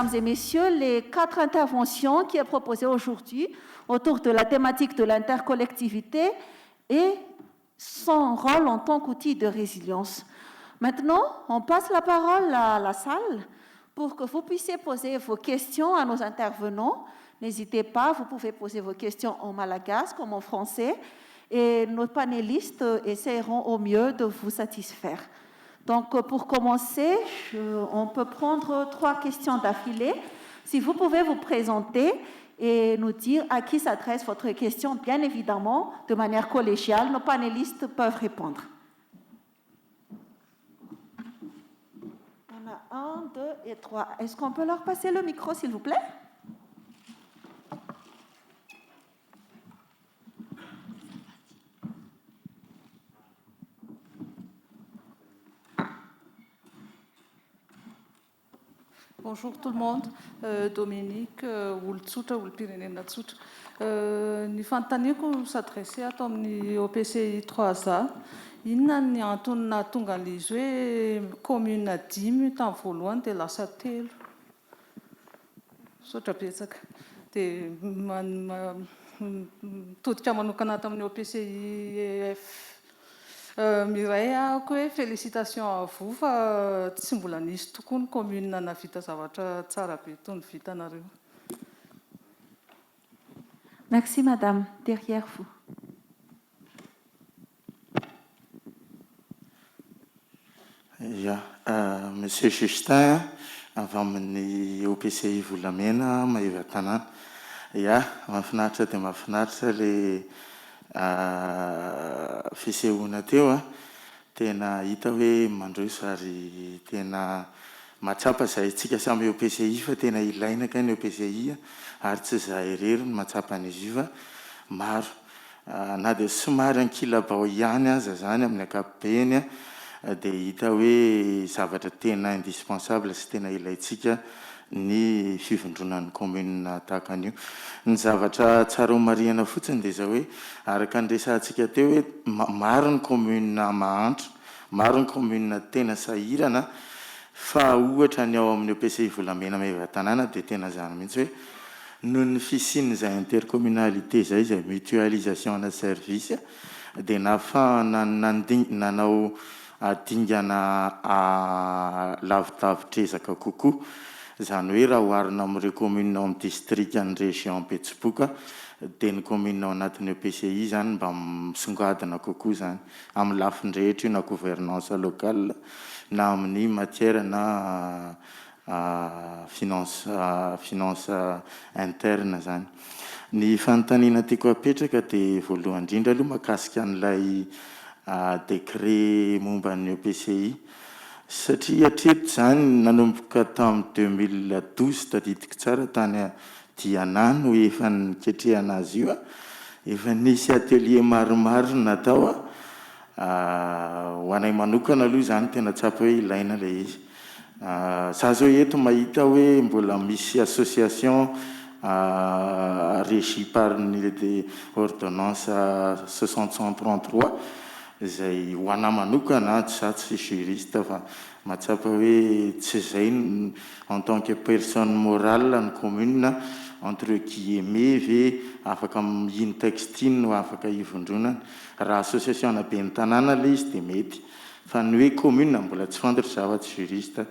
mesdames et messieurs, les 4 interventions qui est proposées aujourd'hui autour de la thématique de l'intercollectivité et son rôle en tant qu'outil de résilience. Maintenant, on passe la parole à la salle pour que vous puissiez poser vos questions à nos intervenants. N'hésitez pas, vous pouvez poser vos questions en malagasy comme en français et nos panélistes essaieront au mieux de vous satisfaire. Donc, pour commencer, on peut prendre 3 questions d'affilée. Si vous pouvez vous présenter et nous dire à qui s'adresse votre question, bien évidemment, de manière collégiale, nos panélistes peuvent répondre. On a 1, 2 et 3. Est-ce qu'on peut leur passer le micro, s'il vous plaît ? Bonjour tout le monde, Dominique, Oultsotra, Oulpirenena Tsotra. Ny fanontaniako s'adressé ato amin'ny OPCI 3A. Inona ny antony nahatonga an'izy hoe commune 10 tamin'ny voalohany dia lasa 3. Saotra betsaka. Dia mitodika manokana ato amin'ny OPCI miray ahako hoe félicitations à vous fa tsy mbola nisy tokoa ny commune navita zavatra tsara be toy ny vitanareo. Merci madame, derrière vous. Monsieur Justin, avy amin'ny OPCI volamena Mahiva tanàna. Mahafinaritra dia mahafinaritra le fisehoana teo tena hita hoe mandroso ary tena matsapa izay tsika samy OPCI fa tena ilaina ka ny OPCI ary tsy izahay irery ny matsapa an'izy io fa maro na dia somary ankilabao ihany aza zany amin'ny ankapobeny dia hita hoe zavatra tena indispensable sy tena ilaintsika ny fivondronan'ny commune tahaka an'io. Ny zavatra tsara homariana fotsiny dia izao hoe araka ny resantsika teo hoe maro ny commune mahantra, maro ny commune tena sahirana fa ohatra ny ao amin'ny OPCI volamena Mahiva tanàna dia tena zany mihitsy hoe noho ny fisian'izay intercommunalité izay mutualisation na service dia nahafahana nanao dingana lavidavitra kokoa. Zany hoe raha oharina amin'ireo commune ao amin'ny district ny région Betsiboka dia ny commune ao anatin'ny OPCI zany mba misongadina kokoa zany amin'ny lafiny rehetra io na gouvernance locale na amin'ny matière na finance interne zany. Ny fanontaniana tiako apetraka dia voalohany indrindra aloha mahakasika an'ilay décret momba ny OPCI satria hatreto zany nanomboka tamin'ny 2012 tadidiko tsara tany Diana no efa niketrehana azy io efa nisy atelier maromaro natao ho anay manokana aloha zany tena tsapa hoe ilaina le izy. Za zao eto mahita hoe mbola misy association régie par ny ordonnance 6033 izay ho ana manokana tsy za tsy juriste fa matsapa hoe tsy izay en tant que personne morale ny commune entre guillemets ve afaka ino texte ino no afaka hivondronana raha association na be ny tanàna le izy dia mety fa ny hoe commune mbola tsy fantatra za tsy juriste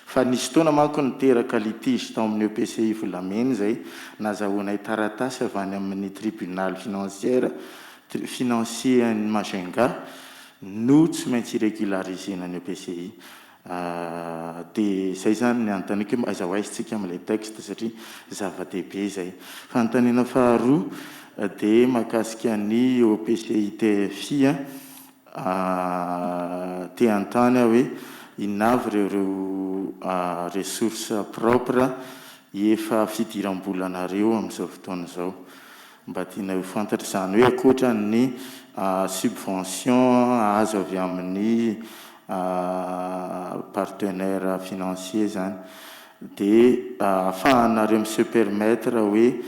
fa nisy fotoana manko niteraka litige tao amin'ny OPCI volamena izay nazahoanay taratasy avy any amin'ny tribunal financier ny Majunga no tsy maintsy irégularisena ny OPCI. Dia izay zany ny antaniko hoe aiza ho aisintsika amin'ilay texte satria zava-dehibe izay. Fanontaniana faharoa dia mahakasika ny OPCI TFI te antany hoe inona avy ireo ressources propres efa fidiram-bolanareo amin'izao fotoana izao mba tiana ho fantatra izany hoe akoatra ny subvention azo avy amin'ny partenaire financier zany dia ahafahanareo se permettre hoe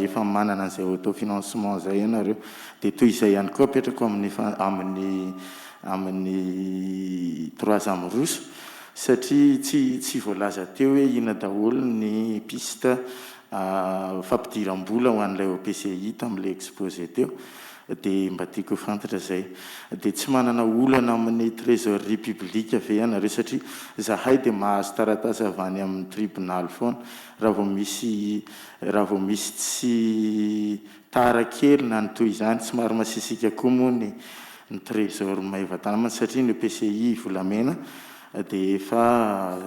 efa manana an'izay autofinancement zay ianareo dia toy izay ihany koa apetrako amin'ny 3 Amoroso satria tsy voalaza teo hoe ina daholo ny piste fampidiram-bola ho an'ilay OPCI tamin'ilay exposé teo, dia mba tiako fantatra zay. Dia tsy manana olana amin'ny trésorerie publique ave ianareo satria zahay dia mahazo taratasy avy any amin'ny tribunal foana raha vao misy tsy tara kely na ny toy izany. Somary masisika koa moa ny trésor Maevatanana satria ny PCI volamena dia efa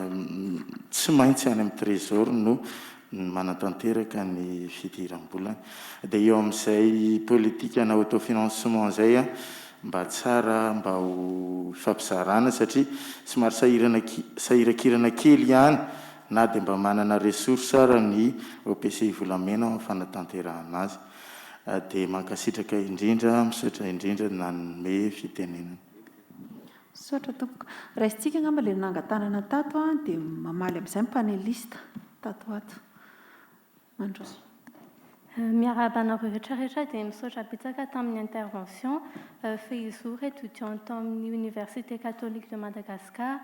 tsy maintsy any amin'ny trésor no manatanteraka ny fidiram-bolany. Dia eo amin'izay politika na autofinancement zay mba tsara mba ho fampizarana satria somary sahirakirana kely ihany na dia mba manana ressource raha ny OPCI volamena amin'ny fanatanterahana azy. Dia mankasitraka indrindra, misaotra indrindra nanome fitenenana. Misaotra tompoko. Raha isitsika angamba ilay nangatanana tato dia mamaly amin'izay ny panelista tato ato. Mandroso. Miarahaba anareo rehetrarehetra dia misaotra betsaka tamin'ny intervention Fehizoro, étudiante amin'ny Université catholique de Madagascar.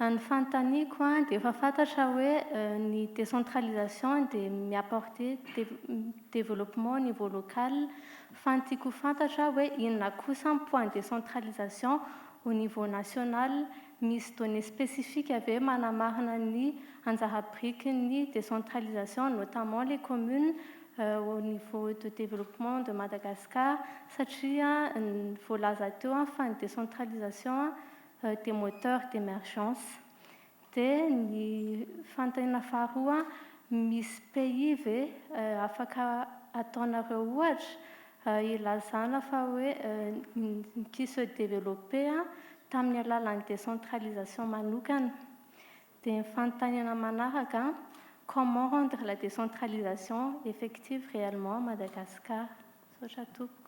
Ny fanontaniako dia efa fantatra hoe ny décentralisation dia miapporter développement au niveau local. Fa ny tiako fantatra hoe inona kosa ny point de décentralisation au niveau national, misy données spécifiques ave manamarina ny anjara-briky décentralisation, notamment les communes au niveau de développement de Madagascar, satria voalaza teo fa ny décentralisation des moteurs d'émergence. Dia ny fanontaniana faharoa, misy pays ve afaka ataonareo ohatra ilazana fa hoe qui se développer tamin'ny alalan'ny décentralisation manokana. Dia ny fanontaniana manaraka, comment rendre la décentralisation effective réellement à Madagascar? Misaotra tompoko.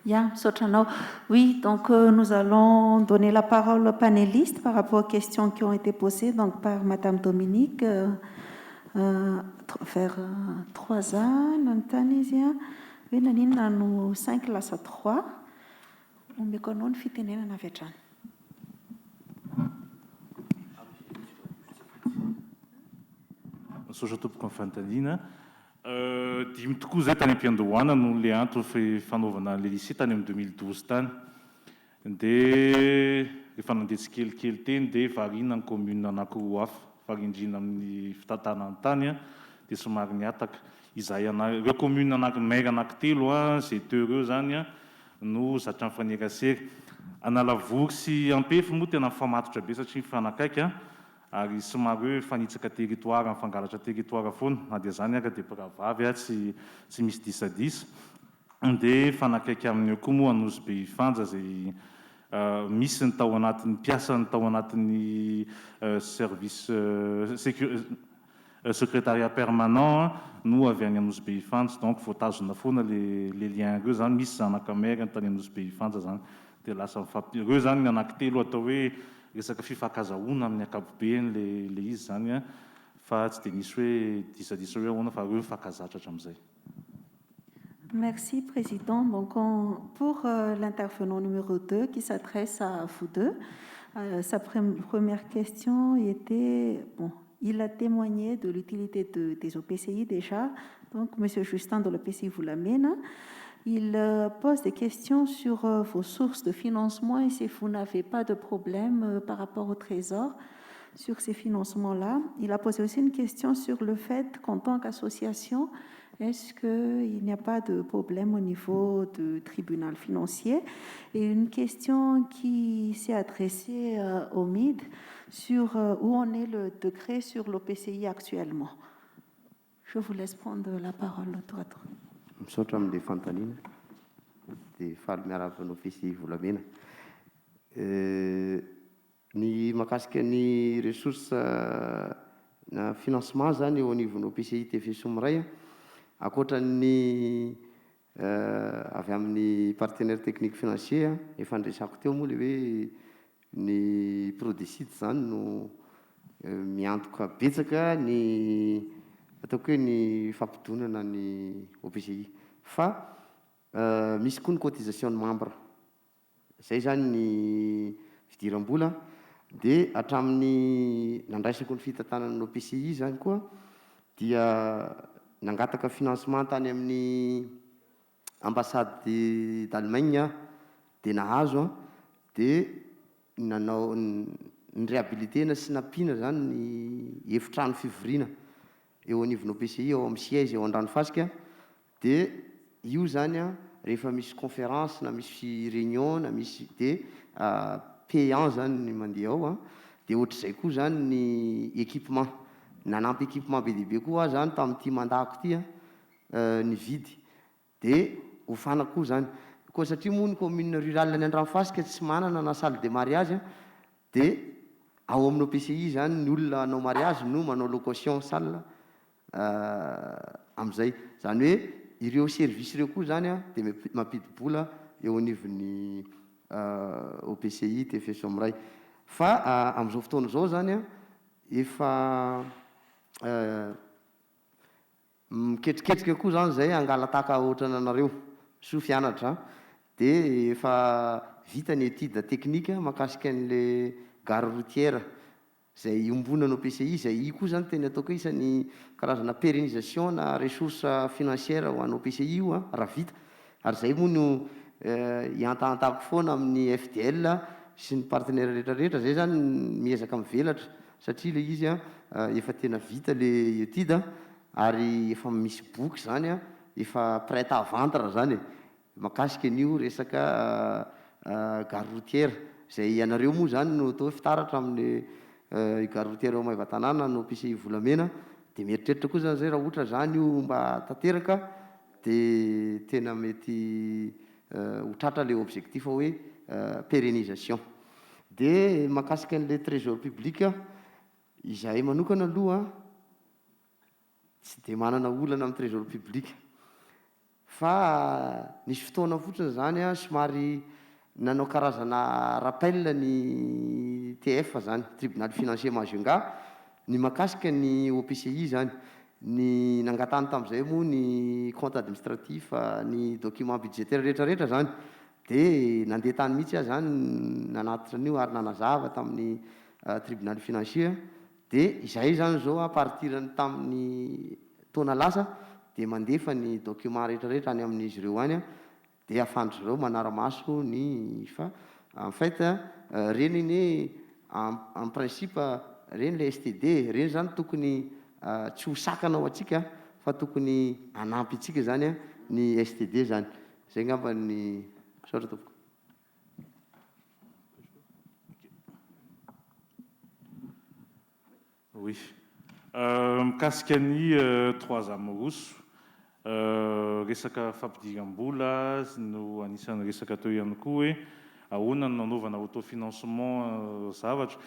Bien, Sotranao. Oui, donc nous allons donner la parole aux panélistes par rapport aux questions qui ont été posées donc, par Madame Dominique vers 3 ans, Nantanésia, Vénanine, nous 5 là, à 3. On me connaît une fitine à Navetran. Misaotra tompoko ny fanontaniana. Dimy tokoa zay tany am-piandohana no le antony fanaovana le lycée tany amin'ny 2012 tany. Dia rehefa nandetsy kelikely teny dia variana ny commune anankiroa hafa, varindrina amin'ny fitantanany tany dia somary niataka. Izay ireo commune maire anankitelo zay teo ireo zany no zatra mifanerasera. Analavory sy Ampefy moa tena mifamatotra be satria mifanakaiky ary somary hoe fanitsaka territoire, mifangalatra territoire foana, na dia zany dia mpiravavy tsy misy disadisa. Dia fanakaiky amin'io koa moa Anosy Be Ifanja zay misy ny tao anatin'ny mpiasa ny tao anatin'ny service secrétariat permanent no avy any Anosy Be Ifanja, donc voatazona foana le lien ireo zany, misy zanaka maire tany Anosy Be Ifanja zany. Dia lasa ireo zany ny anankitelo atao hoe resaka fifankazahoana amin'ny ankapobeny le izy zany fa tsy dia nisy hoe disadisa hoe ahoana fa ireo mifankazatra hatramin'izay. Merci, Président. Donc, pour l'intervenant numéro 2 qui s'adresse à vous deux, sa première question était, bon, il a témoigné de l'utilité des OPCI déjà, donc M. Justin de l'OPCI vous l'amène. Il pose des questions sur vos sources de financement et si vous n'avez pas de problème par rapport au Trésor sur ces financements-là. Il a posé aussi une question sur le fait qu'en tant qu'association, est-ce qu'il n'y a pas de problème au niveau du tribunal financier? Et une question qui s'est adressée au MID sur où en est le décret sur l'OPCI actuellement. Je vous laisse prendre la parole, tour à tour. Misaotra amin'ilay fanontaniana dia faly miaraka ny OPCI volamena. Ny mahakasika ny ressource na financement zany eo anivon'ny OPCI TFS Somoray akoatran'ny avy amin'ny partenaire technique financier efa andresako teo moa le hoe ny Prodecide zany no miantoka betsaka ny ataoko hoe ny fampidonana ny OPCI fa misy koa ny cotisation de membre zay zany ny fidiram-bola dia hatramin'ny nandraisako ny fitantanana OPCI zany koa dia nangataka financement tany amin'ny ambassade d'Allemagne dia nahazo a dia nanao ny réhabilitena sy nampiana zany ny efitrano fivoriana eo anivon'ny OPCI ao amin'ny siège eo an-Dranomafasika dia io zany a rehefa misy conférence na misy réunion na misy dia payant zany ny mandeha ao a dia ohatr'izay koa zany ny équipement nanampy équipement be dia be koa zany tamin'ity mandako ity a ny vidy dia hofanako koa zany koa satria moa ny commune rurale ny Andranomafasika tsy manana na salle de mariage a dia ao amin'ny OPCI zany ny olona hanao mariage no manao location salle amin'izay zany hoe ireo service ireo koa zany a dia mampidi-bola eo anivon'ny OPCI TF Somoray fa amin'izao fotoana izao zany a efa miketriketrika koa zany zay angalataka ohatrana anareo so fianatra dia efa vita ny étude technique mahakasika an'le gare routière zay ombonany OPCI zay koa zany teny ataoko isan'ny karazana pérennisation na ressource financière ho an'ny OPCI io a raha vita ary zay moa no iantahantahako foana amin'ny FDL sy ny partenaire rehetrarehetra zay zany miezaka mivelatra satria le izy a efa tena vita le étude ary efa misy boky zany a efa prête à vendre zany mahakasika an'io resaka gare routière zay ianareo moa zany no atao fitaratra amin'ny gare routière Maivatanàna no OPCI Volamena dia mieritreritra koa zany zay raha ohatra zany io mba tanteraka dia tena mety ho tratra le objectif hoe pérennisation dia mahakasika an'le trésor public izahay manokana aloha tsy dia manana olana amin'ny trésor public fa nisy fotoana fotsiny zany a somary nanao karazana rappel ny TF zany tribunal financier Majunga ny mahakasika ny OPCI zany ny nangatany tamin'izay moa ny compte administratif ny document budgétaire rehetrarehetra zany dia nandeha tany mihitsy aho zany nanatitra an'io ary nanazava tamin'ny tribunal financier dia izay zany zao a partirany tamin'ny taona lasa dia mandefa ny document rehetrarehetra any amin'izy ireo any a dia afandry ireo manara-maso ny fa en fait reny ny en principe reny le STD reny zany tokony tsy ho sakana ao atsika fa tokony anampy itsika zany a ny STD zany zay ngamba ny saotra tompoko. Oui. Mikasika ny 3 amoroso resaka fampidiram-bola no anisan'ny resaka teo ihany koa hoe ahoana ny nanaovana autofinancement zavatra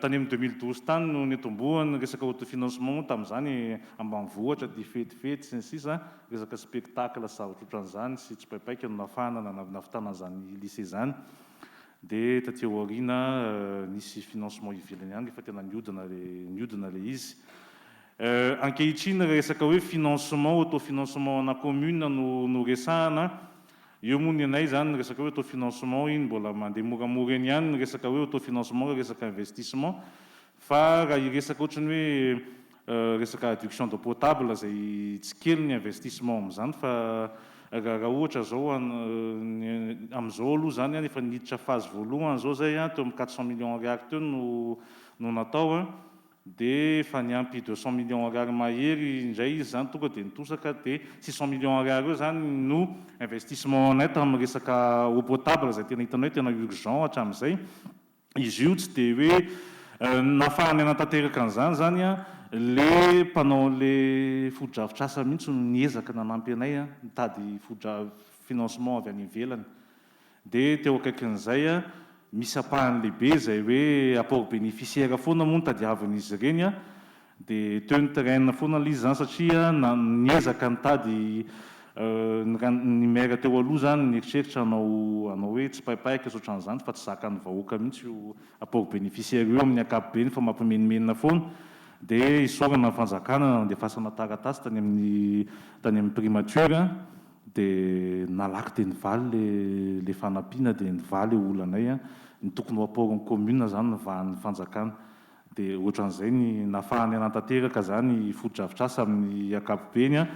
tany amin'ny 2012 tany no netombohany resaka autofinancement tamin'izany ambanivohitra dia fetifety sy ny sisa resaka spectacle zavatra ohatran'izany sy tsy paipaika no nafana navitana zany lycée zany dia taty aoriana nisy financement ivelany ihany efa tena niodina le izy ankehitriny resaka hoe financement autofinancement na commune no resahana io moa ny anay zany resaka hoe autofinancement iny mbola mandeha moramora eny ihany ny resaka hoe autofinancement resaka investissement fa raha iresaka ohatrany hoe resaka adduction de potable zay tsy kely ny investissement amin'izany fa raha ohatra zao amin'izao aloha zany efa niditra phase voalohany zao zay teo amin'ny 400 millions ariary teo no natao dia efa niampy 200 millions ariary mahery indray izy zany tonga dia nitosaka dia 600 millions ariary eo zany no investissement anay tamin'ny resaka eau potable zay tena hitanao hoe tena urgent hatramin'izay izy io tsy dia hoe nafahany anatanteraka an'izany zany a le mpanao le fodrafitrasa mihitsy no niezaka nanampy anay mitady financement avy any ivelany dia teo akaikin'izay misy apahany lehibe zay hoe apport bénéficiaire foana moa nitadiavan'izy ireny dia teo ny terrain foana l'izy zany satria niezaka nitady ny maire teo aloha zany nieritreritra hanao hoe tsy paipaika soatran'izany fa tsy zakan'ny vahoaka mihitsy io apport bénéficiaire io amin'ny ankapobeny fa mampimenimena foana dia isorana ny fanjakana nandefasana taratasy tany amin'ny primature dia nalaky dia nivaly le fanampiana dia nivaly olonanay a ny tokony ho aporo commune zany ny fanjakana dia ohatran'izay ny nafahany anatanteraka zany foto-drafitrasa amin'ny ankapobeny a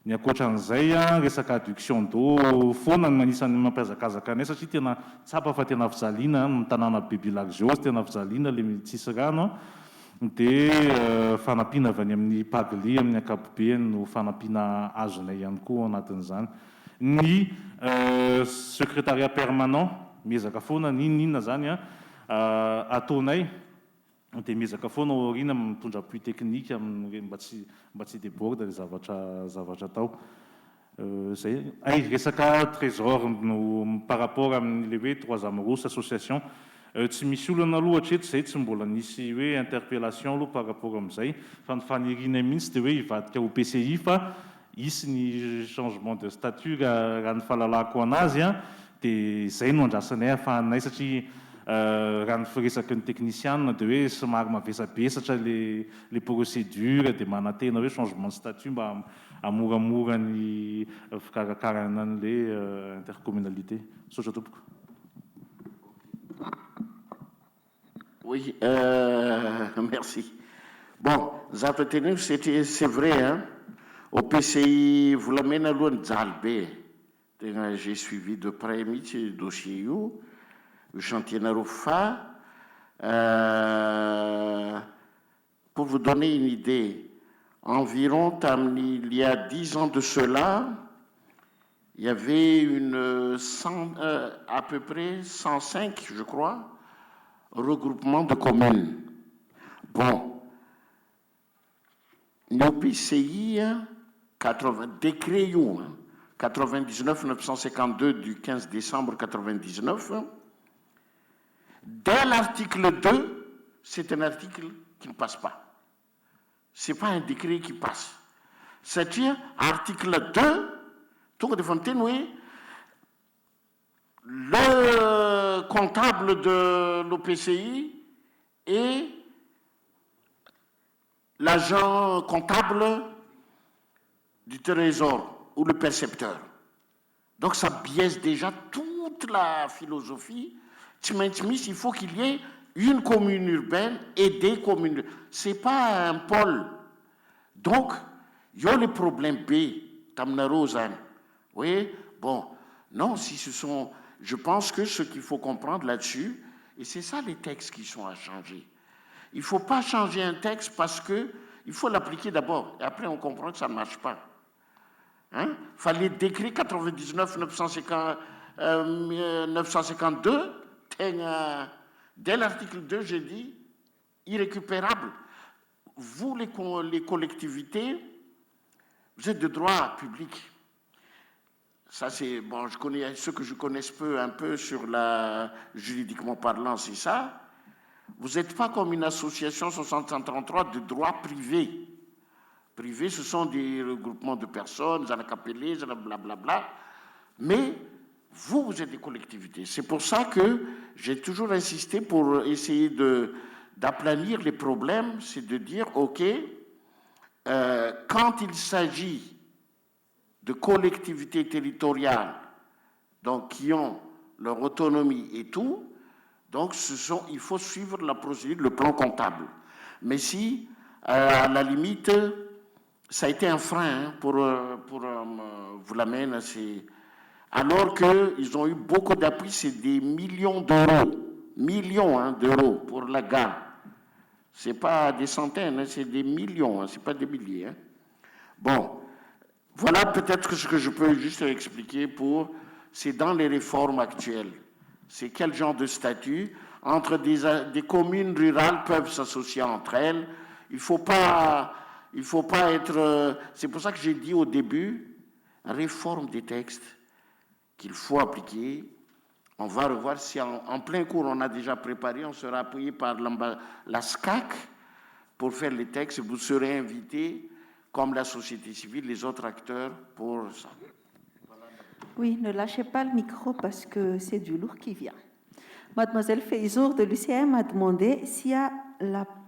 ny akoatran'izay a resaka adduction d'eau foana no anisany mampiazakazaka anay satria tena tsapa fa tena fijaliana ny tanàna Bebilagzios tena fijaliana le tsisy rano dia fanampiana avy any amin'ny Pagli amin'ny ankapobeny no fanampiana azonay ihany koa anatin'izany ny secrétariat permanent miezaka foana ninona zany a ataonay dia miezaka foana aoriana mitondra appui technique amin'ny mba tsy déborde le zavatra atao zay resaka trésor no par rapport amin'ny le hoe trois amoros association tsy misy olana loatra eto zay tsy mbola nisy hoe interpellation aloha par rapport amin'izay fa ny faniriana mihitsy dia hoe hivadika ho PCI fa isy ny changement de statut raha ny fahalalako anazy a dia zay no andrasanay ahafahanay satria raha ny firesaky ny technicienne dia hoe somary mavesabesatra le procédure dia manantena hoe changement de statut mba amoramora ny fikarakarana an'le intercommunalité sotra tompoko. Oui, merci. Bon, c'est vrai, hein? Au PCI, vous l'amenez à loin de Zalbe. J'ai suivi de près le dossier, le chantier Naroufa. Pour vous donner une idée, environ, il y a 10 ans de cela, il y avait à peu près 105, je crois, regroupement de communes. Bon, nos PCI, décret 99-952 du 15 décembre 99, dès l'article 2, c'est un article qui ne passe pas. Ce n'est pas un décret qui passe. C'est-à-dire, article 2, tout de Fontaine, le comptable de l'OPCI et l'agent comptable du trésor ou le percepteur. Donc ça biaise déjà toute la philosophie. Il faut qu'il y ait une commune urbaine et des communes. Ce n'est pas un pôle. Donc, il y a les problèmes B, Tamnarozan. Oui, bon, non, si ce sont... Je pense que ce qu'il faut comprendre là-dessus, et c'est ça les textes qui sont à changer. Il ne faut pas changer un texte parce qu'il faut l'appliquer d'abord, et après on comprend que ça ne marche pas. Il fallait décret 99-952, dès l'article 2, j'ai dit, irrécupérable. Vous, les collectivités, vous êtes de droit public. Ça, c'est, bon, je connais, ce que je connais un peu sur la, juridiquement parlant, c'est ça. Vous n'êtes pas comme une association 633 de droit privé. Privé, ce sont des regroupements de personnes, blablabla, blablabla. Mais vous êtes des collectivités. C'est pour ça que j'ai toujours insisté pour essayer d'aplanir les problèmes, c'est de dire, OK, quand il s'agit de collectivités territoriales, donc qui ont leur autonomie et tout, donc il faut suivre la procédure, le plan comptable. Mais si, à la limite, ça a été un frein pour vous l'amener, alors qu'ils ont eu beaucoup d'appui, c'est des millions d'euros pour la gare. Ce n'est pas des centaines, c'est des millions, ce n'est pas des milliers. Bon, voilà peut-être ce que je peux juste expliquer c'est dans les réformes actuelles. C'est quel genre de statut entre des communes rurales peuvent s'associer entre elles. Il ne faut pas être... C'est pour ça que j'ai dit au début, réforme des textes qu'il faut appliquer. On va revoir si en plein cours on a déjà préparé, on sera appuyé par la SCAC pour faire les textes. Vous serez invités, comme la société civile, les autres acteurs, pour ça. Oui, ne lâchez pas le micro parce que c'est du lourd qui vient. Mademoiselle Feizour de l'UCM a demandé s'il y a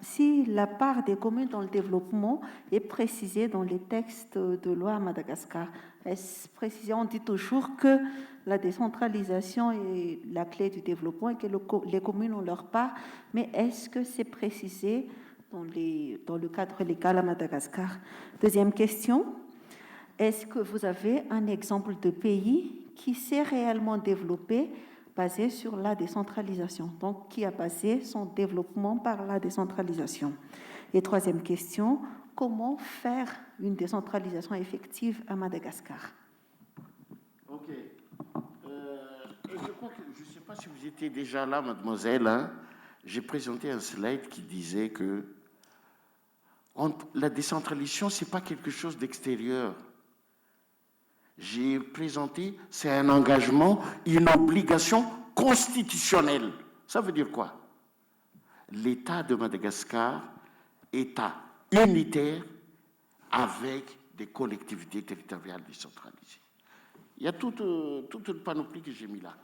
si la part des communes dans le développement est précisée dans les textes de loi à Madagascar. Est-ce précisé? On dit toujours que la décentralisation est la clé du développement et que les communes ont leur part, mais est-ce que c'est précisé dans le cadre légal à Madagascar? Deuxième question, est-ce que vous avez un exemple de pays qui s'est réellement développé basé sur la décentralisation, donc qui a basé son développement par la décentralisation? Et troisième question, comment faire une décentralisation effective à Madagascar? Ok. Je crois que, je ne sais pas si vous étiez déjà là, mademoiselle, hein, j'ai présenté un slide qui disait que la décentralisation, ce n'est pas quelque chose d'extérieur. J'ai présenté, c'est un engagement, une obligation constitutionnelle. Ça veut dire quoi? L'État de Madagascar, État unitaire avec des collectivités territoriales décentralisées. Il y a toute une panoplie que j'ai mis là.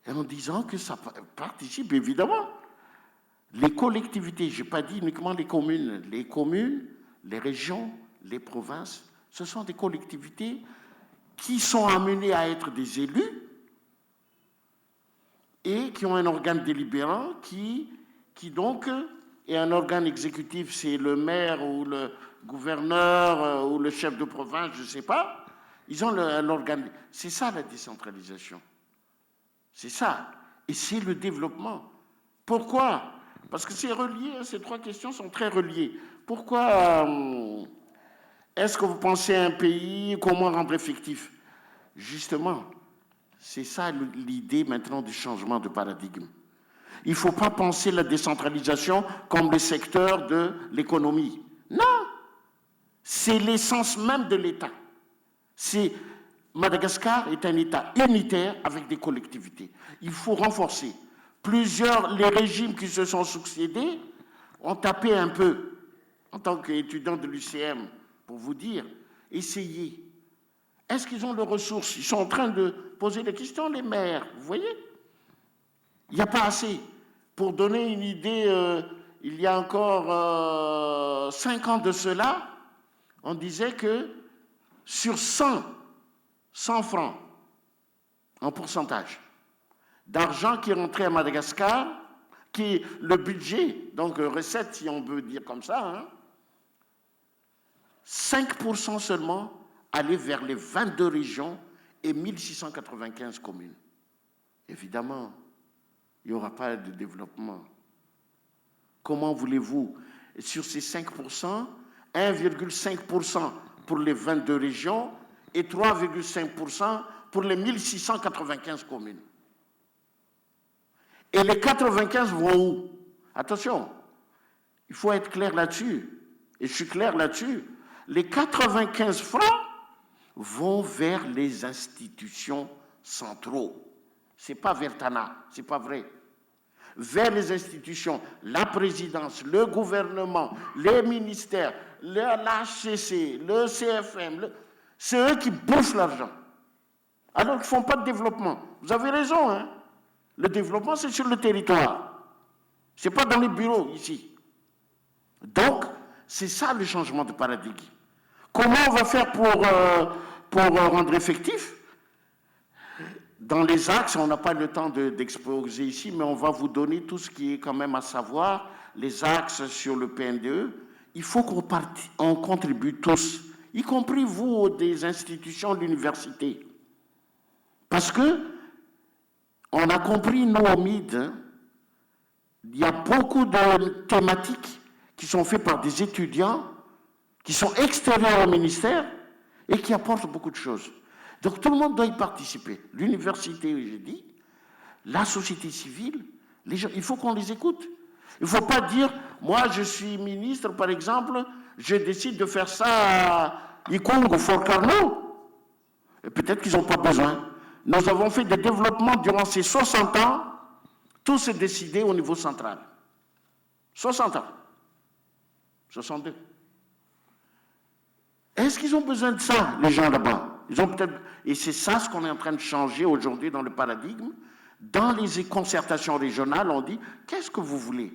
Et en disant que ça participe, évidemment. Les collectivités, je n'ai pas dit uniquement les communes, les régions, les provinces, ce sont des collectivités qui sont amenés à être des élus et qui ont un organe délibérant qui donc est un organe exécutif, c'est le maire ou le gouverneur ou le chef de province, je ne sais pas. Ils ont un organe. C'est ça la décentralisation. C'est ça. Et c'est le développement. Pourquoi? Parce que c'est relié, ces trois questions sont très reliées. Pourquoi est-ce que vous pensez à un pays, comment rendre effectif? Justement, c'est ça l'idée maintenant du changement de paradigme. Il ne faut pas penser la décentralisation comme le secteur de l'économie. Non, c'est l'essence même de l'État. Madagascar est un État unitaire avec des collectivités. Il faut renforcer. Les régimes qui se sont succédés ont tapé un peu, en tant qu'étudiant de l'UCM, pour vous dire, essayez. Est-ce qu'ils ont les ressources? Ils sont en train de poser des questions, les maires, vous voyez? Il n'y a pas assez. Pour donner une idée, il y a encore 5 ans de cela, on disait que sur 100 francs en pourcentage d'argent qui rentrait à Madagascar, qui est le budget, donc recette si on veut dire comme ça, hein, 5% seulement allait vers les 22 régions et 1695 communes. Évidemment, il n'y aura pas de développement. Comment voulez-vous, sur ces 5%, 1,5% pour les 22 régions et 3,5% pour les 1695 communes. Et les 95 vont où? Attention, il faut être clair là-dessus. Et je suis clair là-dessus. Les 95 francs vont vers les institutions centraux. Ce n'est pas vers Tana, ce n'est pas vrai. Vers les institutions, la présidence, le gouvernement, les ministères, l'HCC, le CFM, c'est eux qui bouffent l'argent. Alors qu'ils ne font pas de développement. Vous avez raison, hein? Le développement, c'est sur le territoire. Ce n'est pas dans les bureaux, ici. Donc, c'est ça le changement de paradigme. Comment on va faire pour rendre effectif? Dans les axes, on n'a pas le temps d'exposer ici, mais on va vous donner tout ce qui est quand même à savoir, les axes sur le PNDE. Il faut qu'on contribue tous, y compris vous, des institutions de l'université. Parce que on a compris, nous, au MID, hein, il y a beaucoup de thématiques qui sont faites par des étudiants qui sont extérieurs au ministère et qui apportent beaucoup de choses. Donc tout le monde doit y participer. L'université, j'ai dit, la société civile, les gens, il faut qu'on les écoute. Il ne faut pas dire, moi je suis ministre, par exemple, je décide de faire ça à Ikong ou Fort Carnot. Et peut-être qu'ils n'ont pas besoin. Nous avons fait des développements durant ces 60 ans, tout s'est décidé au niveau central. 60 ans. 62. Est-ce qu'ils ont besoin de ça, les gens là-bas? Ils ont peut-être... Et c'est ça ce qu'on est en train de changer aujourd'hui dans le paradigme. Dans les concertations régionales, on dit, qu'est-ce que vous voulez?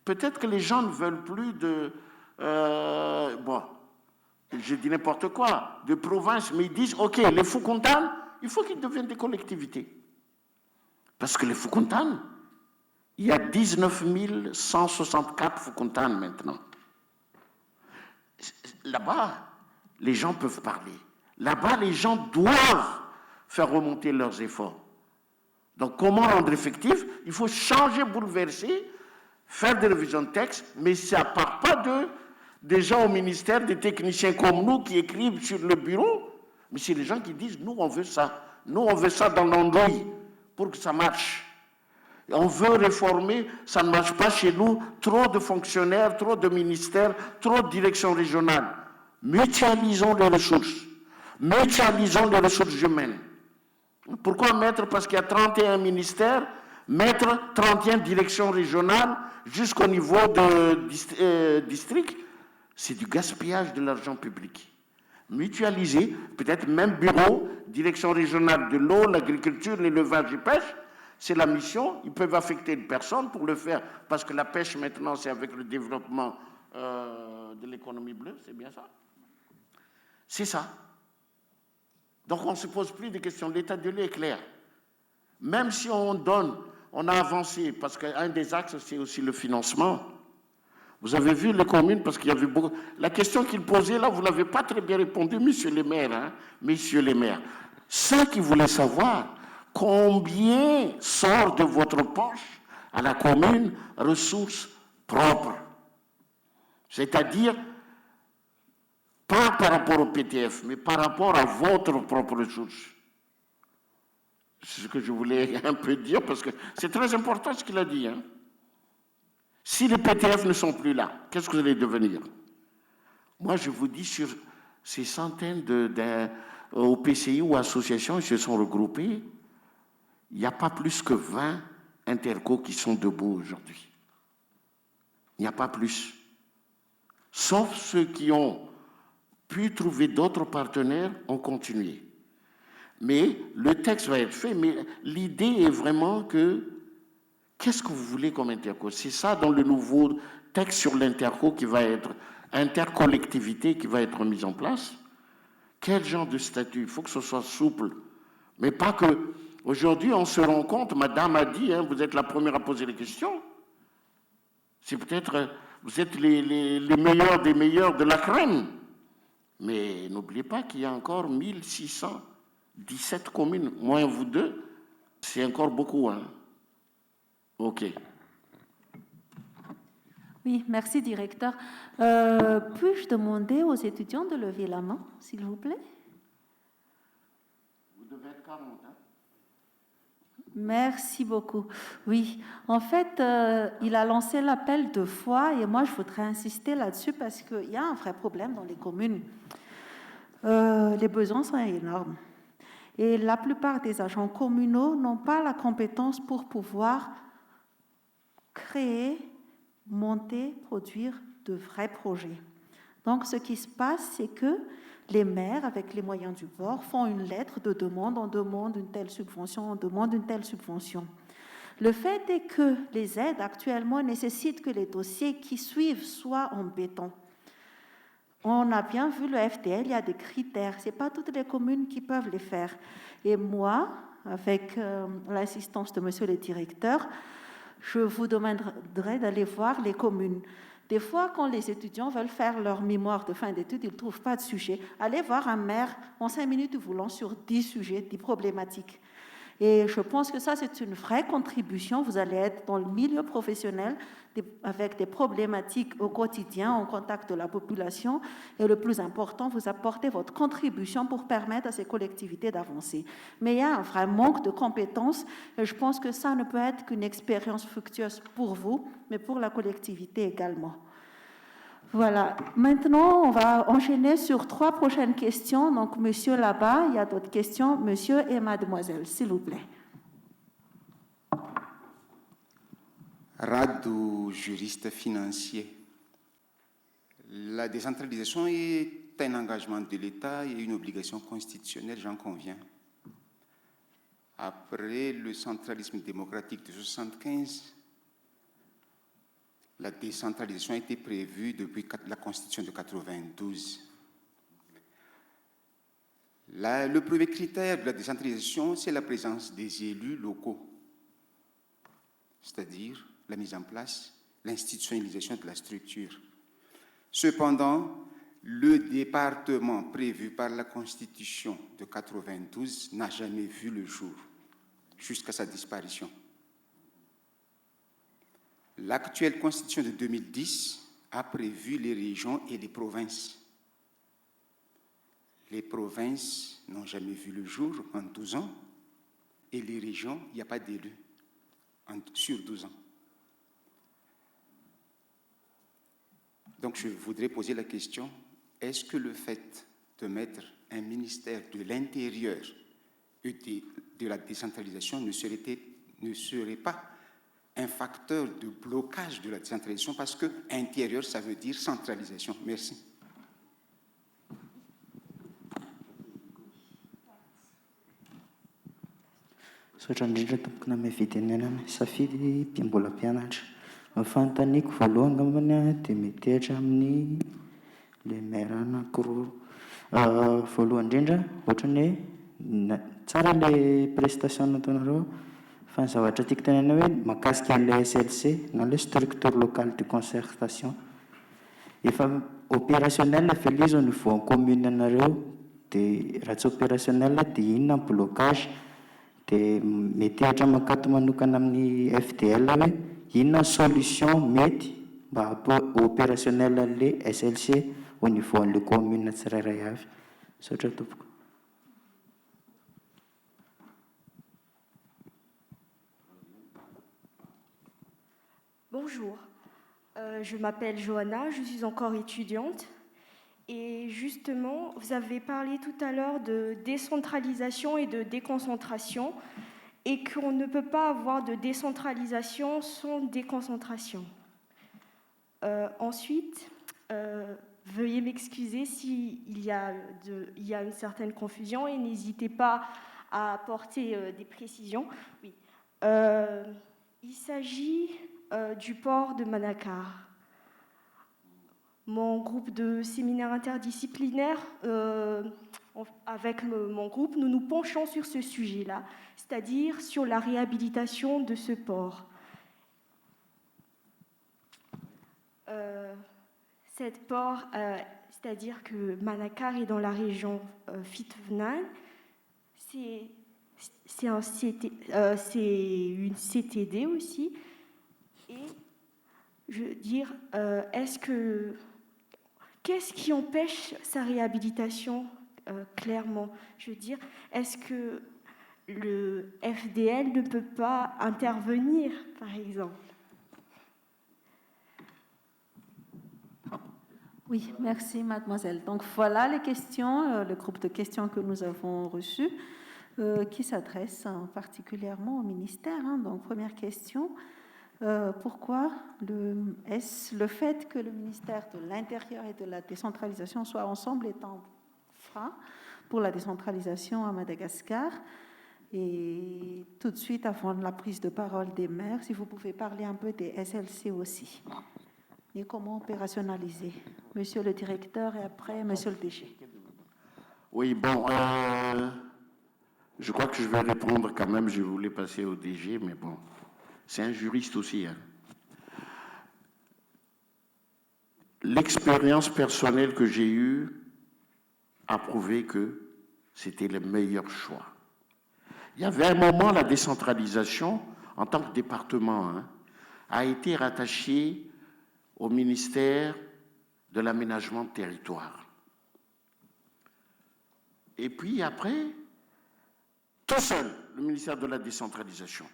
Peut-être que les gens ne veulent plus de... bon, je dis n'importe quoi, de province, mais ils disent, OK, les Foukontane, il faut qu'ils deviennent des collectivités. Parce que les Foukontane, il y a 19 164 Foukontane maintenant. Là-bas, les gens peuvent parler. Là-bas, les gens doivent faire remonter leurs efforts. Donc, comment rendre effectif? Il faut changer, bouleverser, faire des révisions de texte, mais ça ne part pas des gens au ministère, des techniciens comme nous qui écrivent sur le bureau, mais c'est les gens qui disent, nous, on veut ça. Nous, on veut ça dans l'andouille pour que ça marche. Et on veut réformer, ça ne marche pas chez nous. Trop de fonctionnaires, trop de ministères, trop de directions régionales. Mutualisons les ressources. Mutualisons les ressources humaines. Pourquoi mettre, parce qu'il y a 31 ministères, mettre 31 directions régionales jusqu'au niveau de district? C'est du gaspillage de l'argent public. Mutualiser, peut-être même bureau, direction régionale de l'eau, l'agriculture, l'élevage et pêche, c'est la mission. Ils peuvent affecter une personne pour le faire, parce que la pêche maintenant, c'est avec le développement de l'économie bleue, c'est bien ça? C'est ça. Donc on ne se pose plus de questions. L'état de lieu est clair. Même si on donne, on a avancé, parce qu'un des axes, c'est aussi le financement. Vous avez vu les communes, parce qu'il y avait beaucoup... La question qu'il posait là, vous ne l'avez pas très bien répondu, messieurs les maires. Hein? Messieurs les maires. Ceux qui voulaient savoir combien sort de votre poche à la commune ressources propres. C'est-à-dire, pas par rapport au PTF, mais par rapport à votre propre ressource. C'est ce que je voulais un peu dire, parce que c'est très important ce qu'il a dit. Hein. Si les PTF ne sont plus là, qu'est-ce que vous allez devenir? Moi, je vous dis, sur ces centaines d'OPCI ou associations qui se sont regroupées, il n'y a pas plus que 20 intercos qui sont debout aujourd'hui. Il n'y a pas plus. Sauf ceux qui ont pu trouver d'autres partenaires ont continué. Mais le texte va être fait, mais l'idée est vraiment que qu'est-ce que vous voulez comme interco? C'est ça dans le nouveau texte sur l'interco qui va être intercollectivité qui va être mis en place. Quel genre de statut? Il faut que ce soit souple, mais pas que. Aujourd'hui, on se rend compte, madame a dit, hein, vous êtes la première à poser les questions. C'est peut-être, vous êtes les meilleurs des meilleurs de la crème. Mais n'oubliez pas qu'il y a encore 1617 communes, moins vous deux, c'est encore beaucoup. Hein. OK. Oui, merci, directeur. Puis-je demander aux étudiants de lever la main, s'il vous plaît? Vous devez être 40, hein? Merci beaucoup. Oui, en fait, il a lancé l'appel 2 fois et moi, je voudrais insister là-dessus parce qu'il y a un vrai problème dans les communes. Les besoins sont énormes. Et la plupart des agents communaux n'ont pas la compétence pour pouvoir créer, monter, produire de vrais projets. Donc, ce qui se passe, c'est que les maires, avec les moyens du bord, font une lettre de demande, on demande une telle subvention, on demande une telle subvention. Le fait est que les aides actuellement nécessitent que les dossiers qui suivent soient en béton. On a bien vu le FDL, il y a des critères. Ce n'est pas toutes les communes qui peuvent les faire. Et moi, avec l'assistance de monsieur le directeur, je vous demanderai d'aller voir les communes. Des fois, quand les étudiants veulent faire leur mémoire de fin d'études, ils ne trouvent pas de sujet. Allez voir un maire, en 5 minutes, ils vous lancent sur 10 sujets, 10 problématiques. Et je pense que ça, c'est une vraie contribution. Vous allez être dans le milieu professionnel avec des problématiques au quotidien, en contact de la population. Et le plus important, vous apportez votre contribution pour permettre à ces collectivités d'avancer. Mais il y a un vrai manque de compétences. Et je pense que ça ne peut être qu'une expérience fructueuse pour vous, mais pour la collectivité également. Voilà. Maintenant, on va enchaîner sur 3 prochaines questions. Donc, monsieur là-bas, il y a d'autres questions. Monsieur et mademoiselle, s'il vous plaît. Radu, juriste financier. La décentralisation est un engagement de l'État et une obligation constitutionnelle, j'en conviens. Après le centralisme démocratique de 1975, La décentralisation a été prévue depuis la Constitution de 92. Le premier critère de la décentralisation, c'est la présence des élus locaux, c'est-à-dire la mise en place, l'institutionnalisation de la structure. Cependant, le département prévu par la Constitution de 92 n'a jamais vu le jour, jusqu'à sa disparition. L'actuelle Constitution de 2010 a prévu les régions et les provinces. Les provinces n'ont jamais vu le jour en 12 ans, et les régions, il n'y a pas d'élus sur 12 ans. Donc je voudrais poser la question, est-ce que le fait de mettre un ministère de l'Intérieur et de la décentralisation ne serait pas un facteur de blocage de la décentralisation, parce que intérieur, ça veut dire centralisation. Merci. Sotra indrindra tompokona mividinenana safidy mpiambola mpianatra. Fanontaniako voalohany ngambany a dia metehitra amin'ny le maire anankiroa. Voalohany indrindra ohatran'ny hoe tsara le prestation nataonareo, fa ny zavatra tiako tenena hoe mahakasika an'ilay SLC na le structure locale de concertation. Efa opérationnel ve ilay izy au niveau commune anareo, dia raha tsy opérationnel dia inona ny blocage? Dia metehitra makato manokana amin'ny FDL hoe inona solution mety mba opérationnel an'ilay SLC au niveau an'ilay commune tsirairay avy. Saotra tompoko. Bonjour, je m'appelle Johanna, je suis encore étudiante. Et justement, vous avez parlé tout à l'heure de décentralisation et de déconcentration, et qu'on ne peut pas avoir de décentralisation sans déconcentration. Ensuite, veuillez m'excuser s'il y a une certaine confusion et n'hésitez pas à apporter des précisions. Oui. Il s'agit du port de Manakar. Mon groupe de séminaire interdisciplinaire, avec mon groupe, nous nous penchons sur ce sujet-là, c'est-à-dire sur la réhabilitation de ce port. Cet port, c'est-à-dire que Manakar est dans la région Fitvnan, c'est une CTD aussi, et je veux dire, qu'est-ce qui empêche sa réhabilitation clairement? Je veux dire, est-ce que le FDL ne peut pas intervenir, par exemple? Oui, merci mademoiselle. Donc voilà les questions, le groupe de questions que nous avons reçu, qui s'adresse particulièrement au ministère. Donc première question. Pourquoi est-ce le fait que le ministère de l'Intérieur et de la décentralisation soient ensemble est un frein pour la décentralisation à Madagascar? Et tout de suite, avant la prise de parole des maires, si vous pouvez parler un peu des SLC aussi. Et comment opérationnaliser? Monsieur le directeur et après, monsieur le DG. Oui, bon, je crois que je vais répondre quand même. Je voulais passer au DG, mais bon. C'est un juriste aussi. Hein. L'expérience personnelle que j'ai eue a prouvé que c'était le meilleur choix. Il y avait un moment, la décentralisation, en tant que département, a été rattachée au ministère de l'aménagement de territoire. Et puis après, tout seul, le ministère de la décentralisation.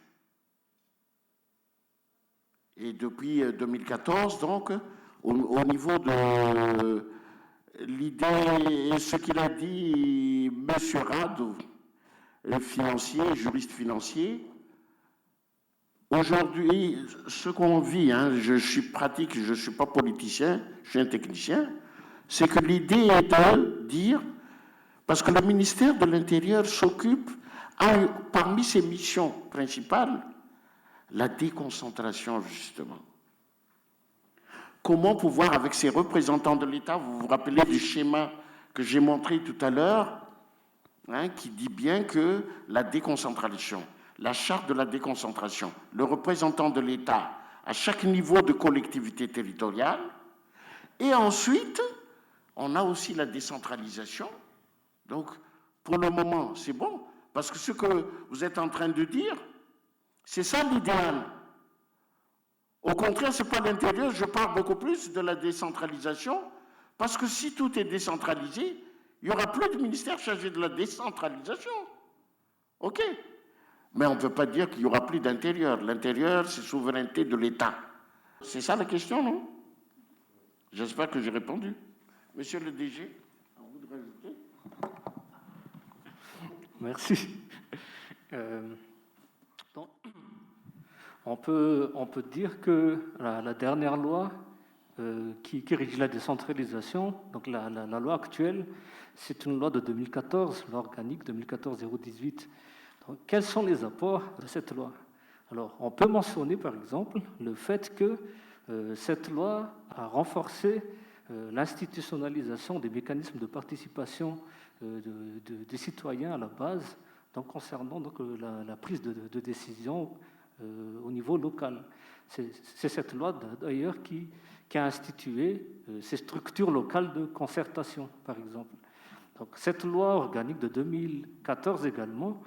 Et depuis 2014, donc, au niveau de l'idée, ce qu'il a dit M. Rad, financier, juriste financier, aujourd'hui, ce qu'on vit, je suis pratique, je ne suis pas politicien, je suis un technicien, c'est que l'idée est de dire, parce que le ministère de l'Intérieur s'occupe, parmi ses missions principales, la déconcentration, justement. comment pouvoir, avec ces représentants de l'État, vous vous rappelez du schéma que j'ai montré tout à l'heure, qui dit bien que la déconcentration, la charte de la déconcentration, le représentant de l'État à chaque niveau de collectivité territoriale, et ensuite, on a aussi la décentralisation. Donc, pour le moment, c'est bon, parce que ce que vous êtes en train de dire, c'est ça l'idéal. Au contraire, ce n'est pas l'intérieur, je parle beaucoup plus de la décentralisation, parce que si tout est décentralisé, il n'y aura plus de ministère chargé de la décentralisation. OK. Mais on ne peut pas dire qu'il n'y aura plus d'intérieur. L'intérieur, c'est souveraineté de l'État. C'est ça la question, non? J'espère que j'ai répondu. Monsieur le DG, à vous de rajouter. Merci. Donc, on peut dire que la dernière loi qui régit la décentralisation, donc la loi actuelle, c'est une loi de 2014, loi organique 2014-018. Donc, quels sont les apports de cette loi? Alors, on peut mentionner par exemple le fait que cette loi a renforcé l'institutionnalisation des mécanismes de participation des citoyens à la base, donc concernant donc, la prise de décision au niveau local. C'est cette loi d'ailleurs qui a institué ces structures locales de concertation, par exemple. Donc, cette loi organique de 2014 également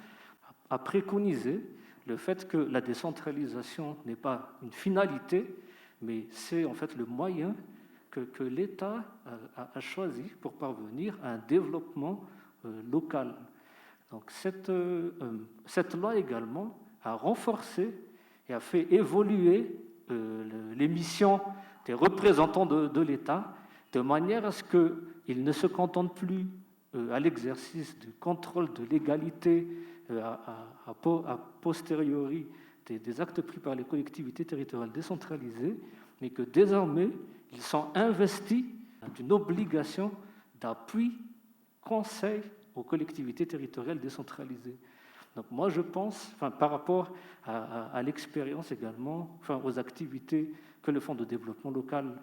a préconisé le fait que la décentralisation n'est pas une finalité, mais c'est en fait le moyen que l'État a choisi pour parvenir à un développement local. Donc cette loi également a renforcé et a fait évoluer les missions des représentants de l'État de manière à ce qu'ils ne se contentent plus à l'exercice du contrôle de légalité a posteriori des actes pris par les collectivités territoriales décentralisées, mais que désormais, ils sont investis d'une obligation d'appui, conseil aux collectivités territoriales décentralisées. Donc moi, je pense, par rapport à l'expérience également, aux activités que le Fonds de développement local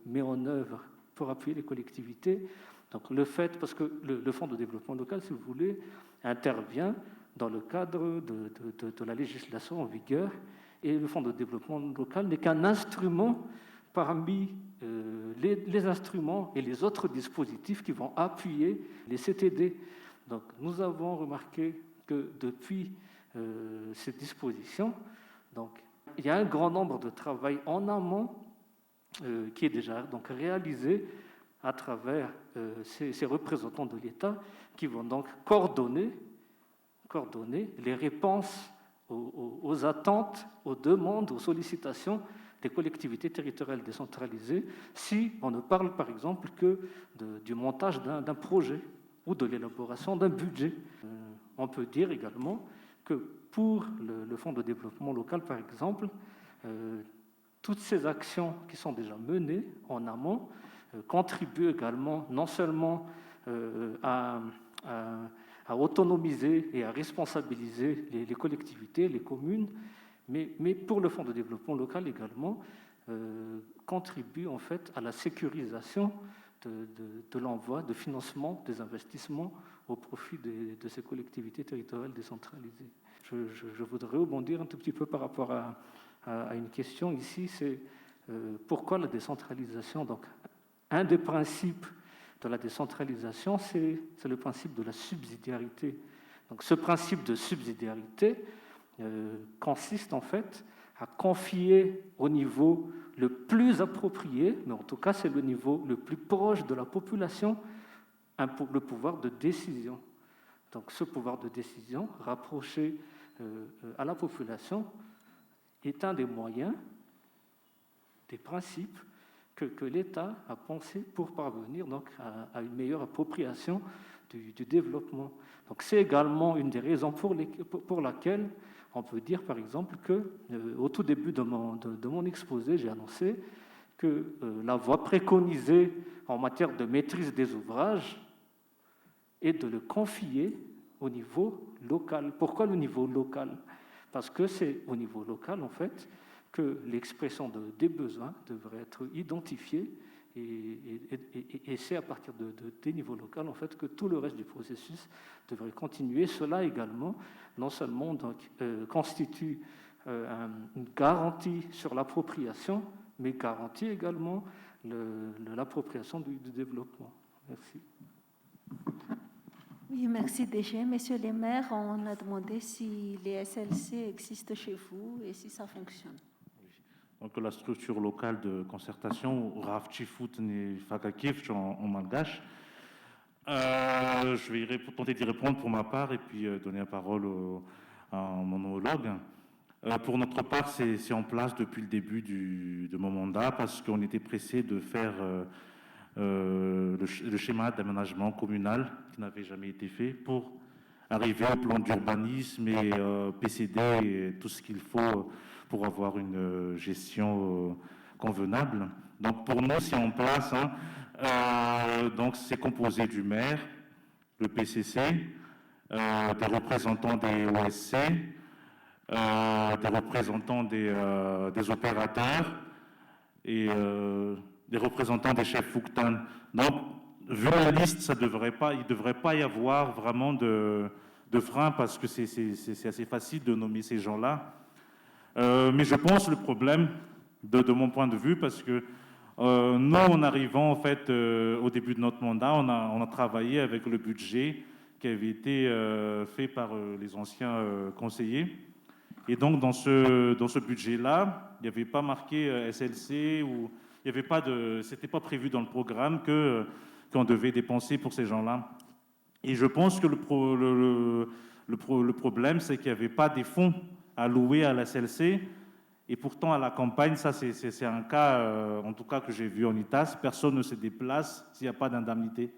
met en œuvre pour appuyer les collectivités, donc le fait, parce que le Fonds de développement local, si vous voulez, intervient dans le cadre de la législation en vigueur, et le Fonds de développement local n'est qu'un instrument parmi les instruments et les autres dispositifs qui vont appuyer les CTD. Donc nous avons remarqué que depuis ces dispositions, donc, il y a un grand nombre de travail en amont qui est déjà donc, réalisé à travers ces représentants de l'État qui vont donc coordonner les réponses aux attentes, aux demandes, aux sollicitations des collectivités territoriales décentralisées, si on ne parle par exemple que du montage d'un projet ou de l'élaboration d'un budget. On peut dire également que pour le Fonds de développement local, par exemple, toutes ces actions qui sont déjà menées en amont contribuent également non seulement à autonomiser et à responsabiliser les collectivités, les communes, mais pour le Fonds de développement local également, contribuent en fait à la sécurisation de l'envoi, de financement des investissements au profit de ces collectivités territoriales décentralisées. Je voudrais rebondir un tout petit peu par rapport à une question ici, c'est pourquoi la décentralisation? Donc, un des principes de la décentralisation, c'est le principe de la subsidiarité. Donc, ce principe de subsidiarité consiste en fait à confier au niveau le plus approprié, mais en tout cas c'est le niveau le plus proche de la population, le pouvoir de décision. Donc ce pouvoir de décision rapproché à la population est un des moyens, des principes que l'État a pensé pour parvenir donc, à une meilleure appropriation du développement. Donc c'est également une des raisons pour laquelle on peut dire par exemple qu'au tout début de mon exposé, j'ai annoncé que la voie préconisée en matière de maîtrise des ouvrages est de le confier au niveau local. Pourquoi le niveau local? Parce que c'est au niveau local, en fait, que l'expression des besoins devrait être identifiée et c'est à partir des niveaux locaux en fait, que tout le reste du processus devrait continuer. Cela également, non seulement donc, constitue une garantie sur l'appropriation, mais garantit également l'appropriation du développement. Merci. Oui, merci DG. Messieurs les maires, on a demandé si les SLC existent chez vous et si ça fonctionne. Donc la structure locale de concertation, Rafchifut ni Fakakif en malgache. Je vais tenter d'y répondre pour ma part et puis donner la parole à mon homologue. Pour notre part, c'est en place depuis le début de mon mandat parce qu'on était pressé de faire le schéma d'aménagement communal qui n'avait jamais été fait pour arriver au plan d'urbanisme et PCD et tout ce qu'il faut pour avoir une gestion convenable. Donc pour nous, c'est en place. Donc c'est composé du maire, le PCC, des représentants des OSC, des représentants des opérateurs et des représentants des chefs Fouktan. Donc, vu la liste, il ne devrait pas y avoir vraiment de frein parce que c'est assez facile de nommer ces gens-là. Mais je pense le problème, de mon point de vue, parce que nous, en arrivant en fait au début de notre mandat, on a travaillé avec le budget qui avait été fait par les anciens conseillers. Et donc dans ce budget-là, il n'y avait pas marqué SLC ou il y avait pas c'était pas prévu dans le programme qu'on devait dépenser pour ces gens-là. Et je pense que le problème, c'est qu'il n'y avait pas des fonds alloués à la SLC. Et pourtant, à la campagne, ça c'est un cas, en tout cas que j'ai vu en ITAS, personne ne se déplace s'il n'y a pas d'indemnité.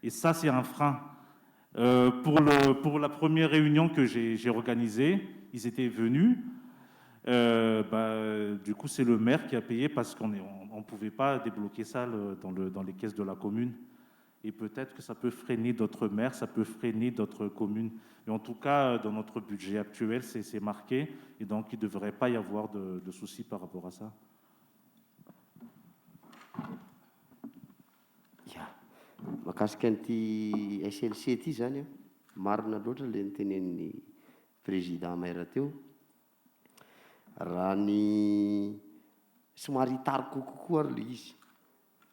Et ça, c'est un frein. Pour la première réunion que j'ai organisée, ils étaient venus. Du coup, c'est le maire qui a payé parce qu'on ne pouvait pas débloquer ça dans les caisses de la commune. Et peut-être que ça peut freiner d'autres maires, ça peut freiner d'autres communes. Mais en tout cas, dans notre budget actuel, c'est marqué. Et donc, il ne devrait pas y avoir de soucis par rapport à ça. Mahakasika an'ity SLC ity zany a, marina loatra ilay nitenen'ny président maire teo. Raha ny somary hitariko kokoa ary le izy.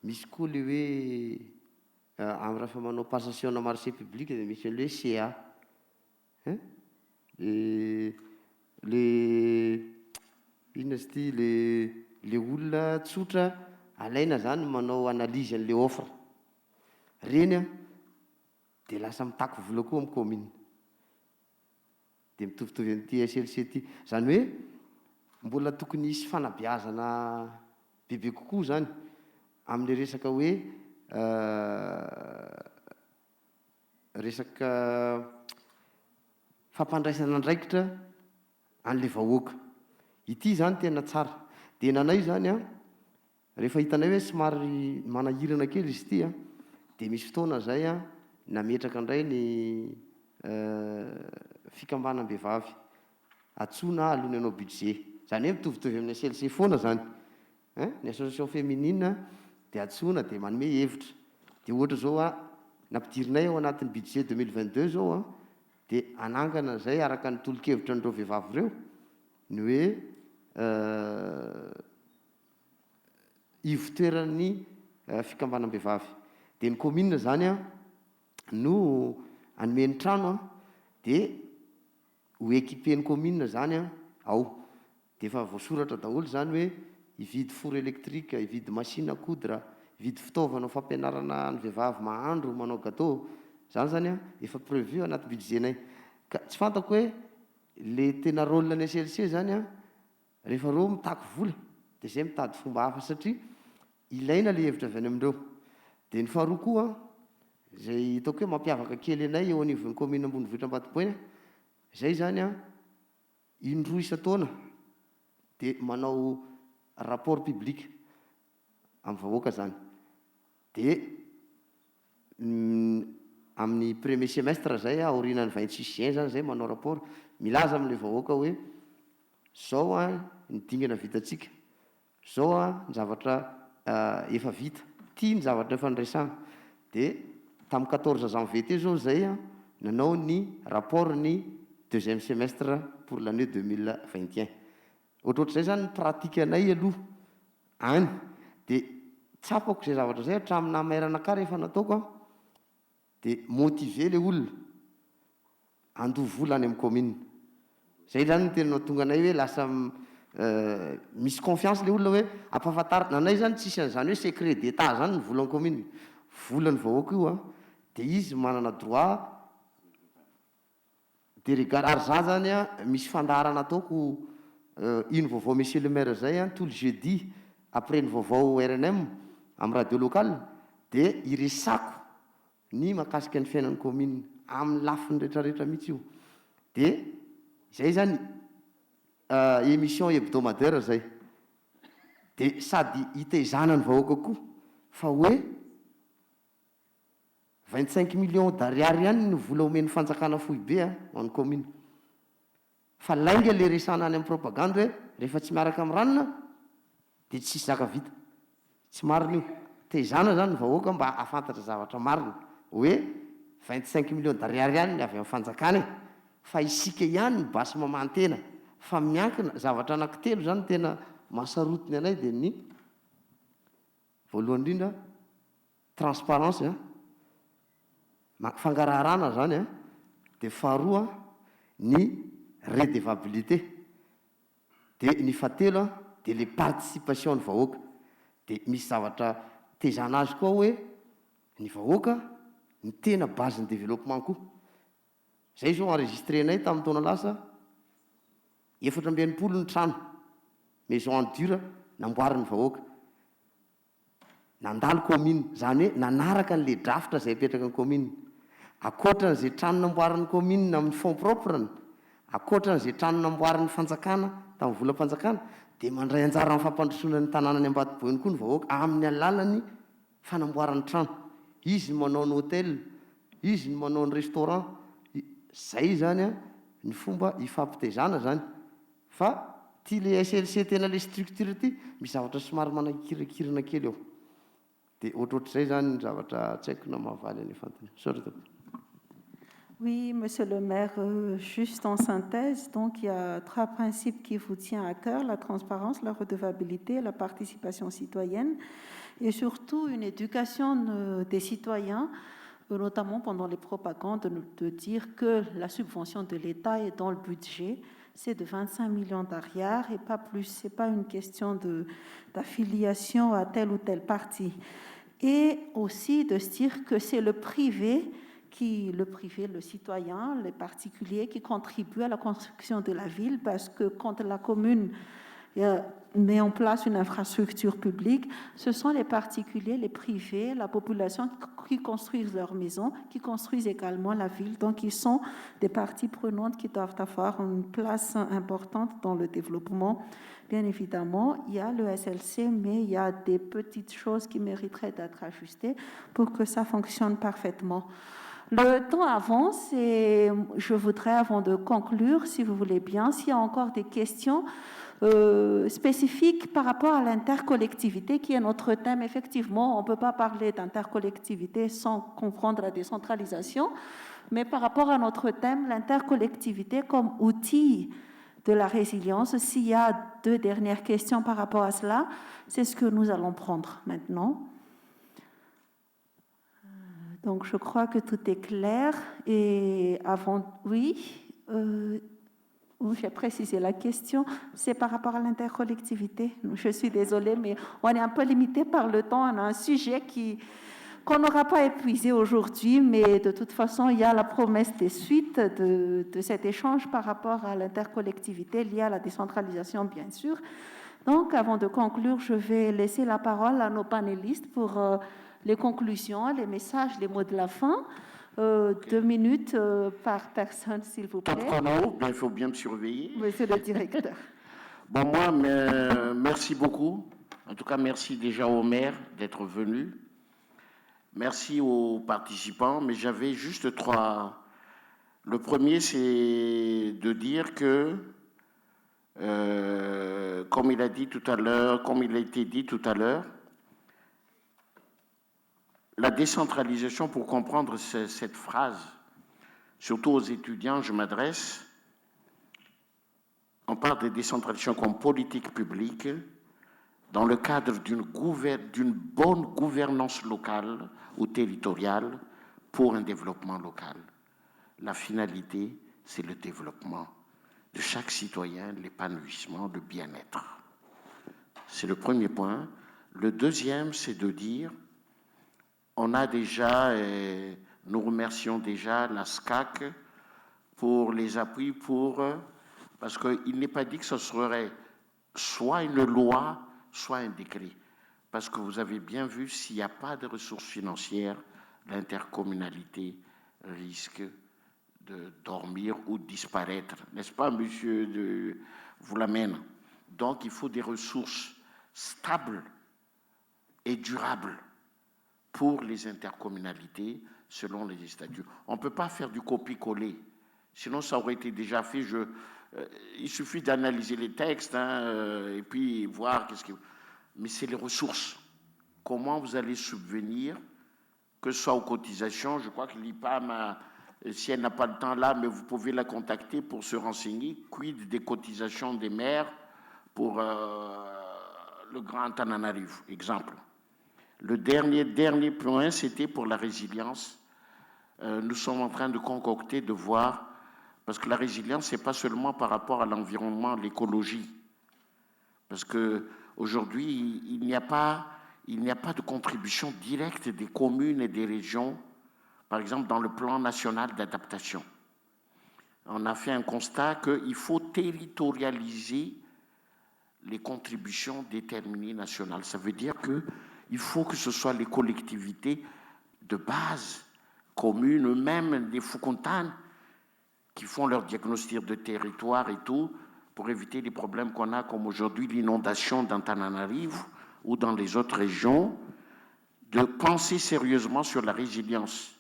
Misy koa le hoe amin'ny raha fa manao passation na marché public dia misy le CA. Le inona izy ity le olona tsotra alaina zany manao analyse an'le offre. Reny a dia lasa mitako vola koa amin'ny commune. Dia mitovitovy amin'ity SLC ity. Zany hoe mbola tokony hisy fanabeazana bebe kokoa zany amin'ny resaka hoe resaka fampandraisana andraikitra an'le vahoaka. Ity zany tena tsara. Dia nanay zany a, rehefa hitanay hoe somary manahirana kely izy ity a, dia misy fotoana zay a nametraka indray ny fikambanam-behivavy atsoina alony anao budget. Zany hoe mitovitovy amin'ny SLC foana zany. Ny association féminine dia atsoina dia manome hevitra. Dia ohatra zao a nampidirinay ao anatin'ny budget 2022 zao a, dia anangana zay araka ny tolo-kevitra n'ireo vehivavy ireo ny hoe ivotoeran'ny fikambanam-behivavy. Dia ny commune zany a no anomeny trano a, dia ho équipen'ny commune zany a ao. Dia efa voasoratra daholo zany hoe hividy four électrique, hividy machine à coudre, hividy fitaovana fampianarana ny vehivavy mahandro, manao gâteau. Zany zany a efa prévu anaty budgetnay. Ka tsy fantako hoe le tena rôle ny SLC zany a rehefa reo mitako vola dia zay mitady fomba hafa satria ilaina le hevitra avy any amindreo. Dia ny faharoa koa zay hitako hoe mampiavaka kely anay eo anivon'ny commune Ambonivohitra Ambatoboina, zay zany a indroa isan-taona dia manao rapport public amin'ny vahoaka zany. Dia amin'ny premier semestre zay a aorianan'ny 26 juin zany zay manao rapport milaza amin'ilay vahoaka hoe zao a ny dingana vitatsika, zao a ny zavatra efa vita, tia ny zavatra efa nyresana. Dia tamin'ny 14 janvier teo zao zay a nanao ny rapport ny deuxième semestre pour l'année 2021. Ohatrohatr'izay zany ny pratika anay aloha any, dia tsapako zay zavatra zay hatramin'ny mairana ka rehefa nataoko a, dia motiver le olona andoha vola any amin'ny commune. Zay zany no tena tonga anay hoe lasa misy confiance le olona hoe ampahafantarina anay zany tsisy an'izany hoe secret d'état zany ny volan'ny commune. Volan'ny vahoaka io a, dia izy manana droit de regard. Ary za zany a misy fandaharana ataoko iny vaovao monsieur le maire zay a tous le jeudi après ny vaovao RNM amin'ny radio locale, dia iresako ny mahakasika ny fiainan'ny commune amin'ny lafiny rehetrarehetra mihitsy io. Dia zay zany émission hebdomadaire zay, dia sady hitaizana ny vahoaka koa fa hoe 25 millions d'ariary ihany ny vola omen'ny fanjakana fohy be ho an'ny commune. Fa lainga le resana any amin'ny propagande hoe rehefa tsy miaraka amin'ny ranona dia tsisy zaka vita. Tsy marina io. Taizana zany ny vahoaka mba ahafantatra zavatra marina hoe 25 millions d'ariary ihany ny avy amin'ny fanjakana, fa isika ihany ny basy mamantena. Fa miankina zavatra anankitelo zany tena mahasarotiny anay, dia ny voalohany indrindra transparence fangarahana zany a, dia faharoa ny redevabilité, dia ny fahatelo a dia le participation ny vahoaka. Dia misy zavatra tezana azy koa hoe ny vahoaka ny tena base ny développement koa. Zay zao enregistré-nay tamin'ny taona lasa 420 ny trano maison en dur namboarin'ny vahoaka, nandalo commune, zany hoe nanaraka n'le draftra zay petraka ny commune. Akoatran'izay trano namboarin'ny commune amin'ny fonds propre, akoatran'izay trano namboarin'ny fanjakana tamin'ny volam-panjakana, dia mandray anjara amin'ny fampandrosoana ny tanàna any Ambatoboiny koa ny vahoaka amin'ny alalany fanamboarany trano. Izy ny manao ny hôtel, izy ny manao ny restaurant. Zay zany a ny fomba hifampitaizana zany. Fa ty le SLC tena le structure ty misy zavatra somary manakirakirana kely eo. Dia ohatrohatr'izay zany ny zavatra tsy haiko na mahavaly any fantany. Sorry. Oui, monsieur le maire, juste en synthèse, donc il y a 3 principes qui vous tiennent à cœur: la transparence, la redevabilité, la participation citoyenne, et surtout une éducation des citoyens, notamment pendant les propagandes, de dire que la subvention de l'État est dans le budget, c'est de 25 millions d'arières et pas plus. Ce n'est pas une question d'affiliation à tel ou tel parti. Et aussi de se dire que c'est le privé, le citoyen, les particuliers qui contribuent à la construction de la ville, parce que quand la commune met en place une infrastructure publique, ce sont les particuliers, les privés, la population qui construisent leurs maisons, qui construisent également la ville. Donc, ils sont des parties prenantes qui doivent avoir une place importante dans le développement. Bien évidemment, il y a le SLC, mais il y a des petites choses qui mériteraient d'être ajustées pour que ça fonctionne parfaitement. Le temps avance et je voudrais, avant de conclure, si vous voulez bien, s'il y a encore des questions spécifiques par rapport à l'intercollectivité, qui est notre thème. Effectivement, on ne peut pas parler d'intercollectivité sans comprendre la décentralisation, mais par rapport à notre thème, l'intercollectivité comme outil de la résilience, s'il y a 2 dernières questions par rapport à cela, c'est ce que nous allons prendre maintenant. Donc, je crois que tout est clair. Et avant, oui, j'ai précisé la question, c'est par rapport à l'intercollectivité. Je suis désolée, mais on est un peu limité par le temps. On a un sujet qu'on n'aura pas épuisé aujourd'hui, mais de toute façon, il y a la promesse des suites de cet échange par rapport à l'intercollectivité liée à la décentralisation, bien sûr. Donc, avant de conclure, je vais laisser la parole à nos panélistes pour les conclusions, les messages, les mots de la fin. 2 minutes par personne, s'il vous plaît. Top chrono, il faut bien me surveiller. Monsieur le directeur. Bon, moi, merci beaucoup. En tout cas, merci déjà au maire d'être venu. Merci aux participants, mais j'avais juste 3. Le premier, c'est de dire que comme il a dit tout à l'heure, comme il a été dit tout à l'heure, la décentralisation, pour comprendre cette phrase, surtout aux étudiants, je m'adresse, on parle de décentralisation comme politique publique dans le cadre d'une bonne gouvernance locale ou territoriale pour un développement local. La finalité, c'est le développement de chaque citoyen, l'épanouissement, le bien-être. C'est le premier point. Le deuxième, c'est de dire, on a déjà, nous remercions déjà la SCAC pour les appuis parce qu'il n'est pas dit que ce serait soit une loi, soit un décret. Parce que vous avez bien vu, s'il n'y a pas de ressources financières, l'intercommunalité risque de dormir ou de disparaître. N'est-ce pas, monsieur Voulamène? Donc, il faut des ressources stables et durables pour les intercommunalités selon les statuts. On ne peut pas faire du copier-coller, sinon ça aurait été déjà fait. Il suffit d'analyser les textes et puis voir qu'est-ce que... Mais c'est les ressources. Comment vous allez subvenir, que ce soit aux cotisations. Je crois que l'IPAM, si elle n'a pas le temps là, mais vous pouvez la contacter pour se renseigner. Quid des cotisations des maires pour le Grand Antananarivo, exemple. Le dernier point, c'était pour la résilience. Nous sommes en train de concocter, de voir, parce que la résilience, ce n'est pas seulement par rapport à l'environnement, l'écologie. Parce qu'aujourd'hui, il n'y a pas de contribution directe des communes et des régions, par exemple dans le plan national d'adaptation. On a fait un constat qu'il faut territorialiser les contributions déterminées nationales. Ça veut dire qu'il faut que ce soit les collectivités de base, communes, eux-mêmes, des Foucontanes, qui font leur diagnostic de territoire et tout, pour éviter les problèmes qu'on a, comme aujourd'hui l'inondation d'Antananarivo ou dans les autres régions, de penser sérieusement sur la résilience.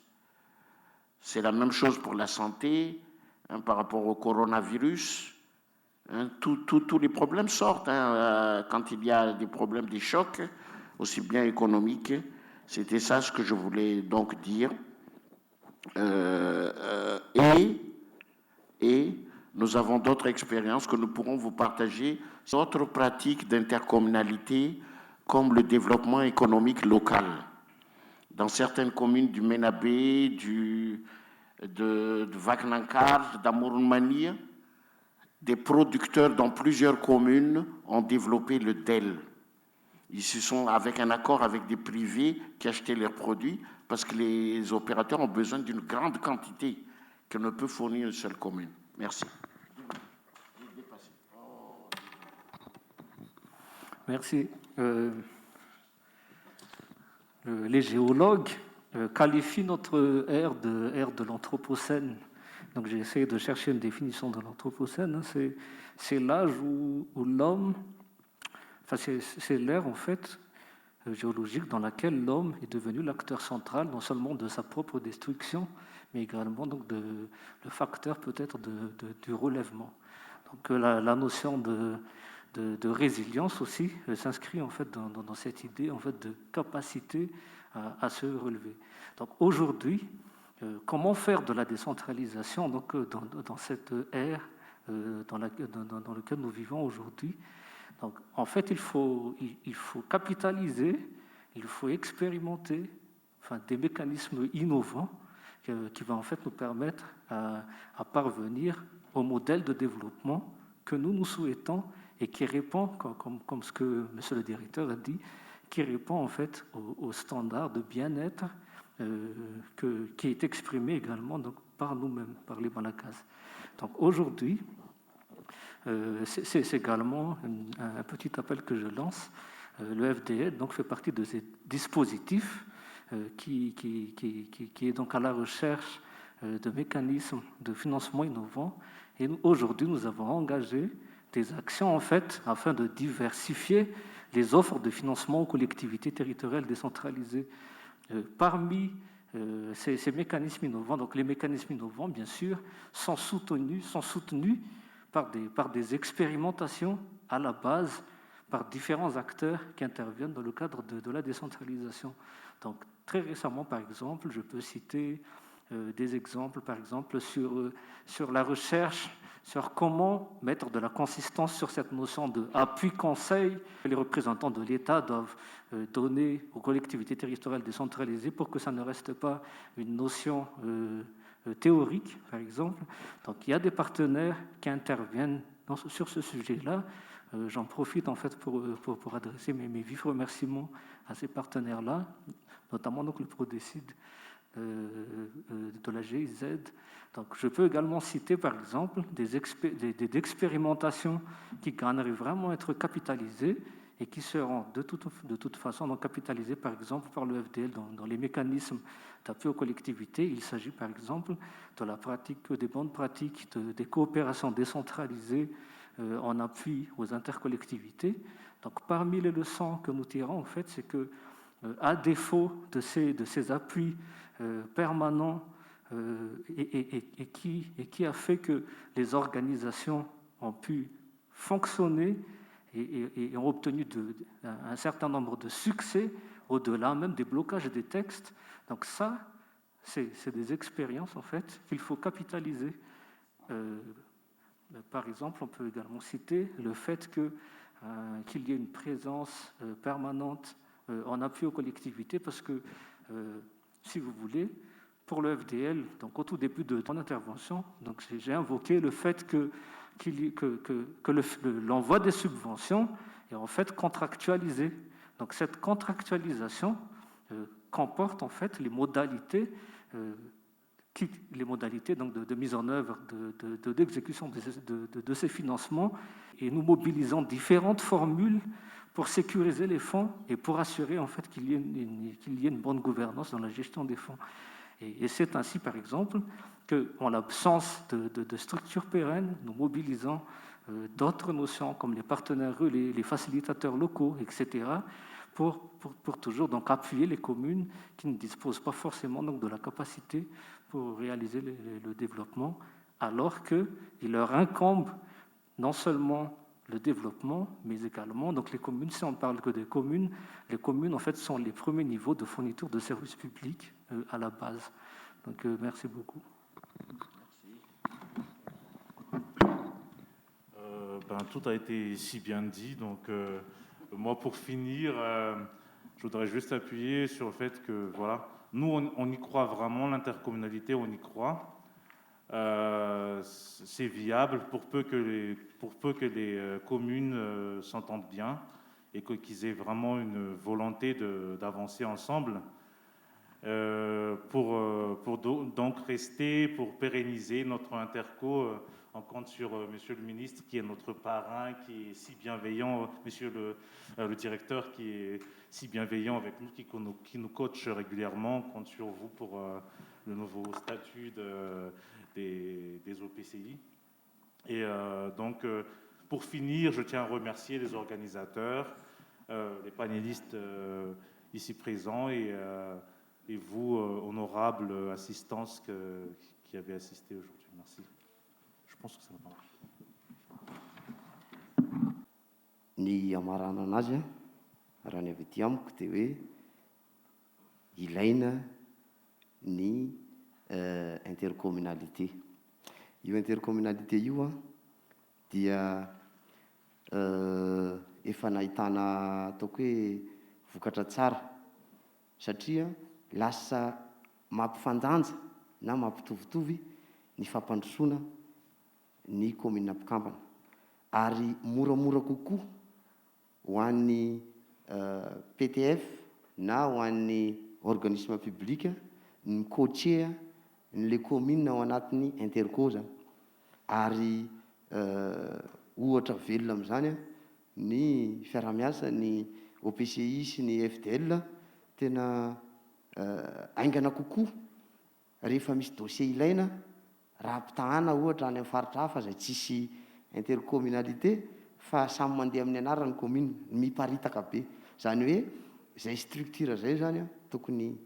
C'est la même chose pour la santé, par rapport au coronavirus. Tous les problèmes sortent quand il y a des problèmes, des chocs, aussi bien économiques. C'était ça ce que je voulais donc dire. Et nous avons d'autres expériences que nous pourrons vous partager, d'autres pratiques d'intercommunalité, comme le développement économique local. Dans certaines communes du Ménabé, de Vaknankar, d'Amourmanie, des producteurs dans plusieurs communes ont développé le DEL. Ils se sont avec un accord avec des privés qui achetaient leurs produits parce que les opérateurs ont besoin d'une grande quantité que ne peut fournir une seule commune. Merci. Merci. Les géologues qualifient notre ère de l'Anthropocène. Donc j'ai essayé de chercher une définition de l'Anthropocène. C'est l'âge où l'homme, c'est l'ère en fait géologique dans laquelle l'homme est devenu l'acteur central, non seulement de sa propre destruction, mais également donc le facteur peut-être du relèvement. Donc la notion de résilience aussi s'inscrit en fait dans cette idée en fait de capacité à se relever. Donc aujourd'hui, comment faire de la décentralisation donc dans cette ère dans laquelle nous vivons aujourd'hui? Donc en fait, il faut capitaliser, il faut expérimenter des mécanismes innovants qui vont en fait nous permettre à parvenir au modèle de développement que nous souhaitons et qui répond, comme ce que monsieur le directeur a dit, qui répond en fait aux standards de bien-être qui est exprimé également donc, par nous-mêmes, par les Malagasy. Donc aujourd'hui, c'est également un petit appel que je lance. Le FDL donc, fait partie de ces dispositifs qui est donc à la recherche de mécanismes de financement innovants. Et aujourd'hui, nous avons engagé des actions en fait afin de diversifier les offres de financement aux collectivités territoriales décentralisées. Parmi ces mécanismes innovants, donc les mécanismes innovants, bien sûr, sont soutenus par des expérimentations à la base, par différents acteurs qui interviennent dans le cadre de la décentralisation. Donc, très récemment, par exemple, je peux citer des exemples, par exemple, sur la recherche, sur comment mettre de la consistance sur cette notion d'appui-conseil que les représentants de l'État doivent donner aux collectivités territoriales décentralisées pour que ça ne reste pas une notion théorique, par exemple. Donc, il y a des partenaires qui interviennent sur ce sujet-là. J'en profite en fait pour adresser mes vifs remerciements à ces partenaires-là, notamment donc le Prodécide de la GIZ. Donc, je peux également citer par exemple des expérimentations qui gagneraient vraiment à être capitalisées et qui seront de toute façon donc capitalisées par exemple par le FDL dans les mécanismes d'appui aux collectivités. Il s'agit par exemple de la pratique, des bonnes pratiques, des coopérations décentralisées en appui aux intercollectivités. Donc, parmi les leçons que nous tirons, en fait, c'est que, à défaut de ces appuis permanents et qui a fait que les organisations ont pu fonctionner et ont obtenu un certain nombre de succès, au-delà même des blocages des textes. Donc ça, c'est des expériences, en fait, qu'il faut capitaliser. Par exemple, on peut également citer le fait qu'il y ait une présence permanente en appui aux collectivités, parce que, si vous voulez, pour le FDL, donc au tout début de ton intervention, donc j'ai invoqué le fait que l'envoi des subventions est en fait contractualisé. Donc cette contractualisation comporte en fait les modalités donc de mise en œuvre, d'exécution de ces financements, et nous mobilisons différentes formules pour sécuriser les fonds et pour assurer en fait qu'il y ait une bonne gouvernance dans la gestion des fonds. Et c'est ainsi, par exemple, qu'en l'absence de structures pérennes, nous mobilisons d'autres notions comme les partenaires relais, les facilitateurs locaux, etc., pour toujours donc appuyer les communes qui ne disposent pas forcément donc de la capacité pour réaliser le développement, alors qu'il leur incombe non seulement le développement, mais également donc les communes. Si on ne parle que des communes, les communes en fait sont les premiers niveaux de fourniture de services publics à la base. Donc merci beaucoup. Tout a été si bien dit. Donc moi, pour finir, je voudrais juste appuyer sur le fait que voilà, nous on y croit vraiment, l'intercommunalité, on y croit. C'est viable pour peu que les communes s'entendent bien et qu'ils aient vraiment une volonté d'avancer ensemble pour donc rester, pour pérenniser notre interco. On compte sur Monsieur le ministre qui est notre parrain, qui est si bienveillant, Monsieur le directeur qui est si bienveillant avec nous, qui nous coach régulièrement. On compte sur vous pour le nouveau statut des OPCI. Et donc, pour finir, je tiens à remercier les organisateurs, les panélistes ici présents et vous, honorable assistance qui avez assisté aujourd'hui. Merci. Je pense que ça va marcher. Ny amarana anazy raha ny avy ety amiko dia hoe ilaina ny intercommunalité. Io intercommunalité io dia efa nahitana ataoko hoe vokatra tsara, satria lasa mampifandanja na mampitovitovy ny fampandrosoana ny commune mpikambana, ary moramora kokoa ho an'ny PTF na ho an'ny organisme public ny mikoacher ny commune ao anatin'ny interco zany. Ary ohatra velona amin'izany ny fiarahamiasa ny OPCI sy ny FDL tena aingana kokoa rehefa misy dossier ilaina raha ampitahana ohatra any amin'ny faritra hafa zay tsisy intercommunalité fa samy mandeha amin'ny anarany commune, miparitaka be. Zany hoe zay structure zay zany tokony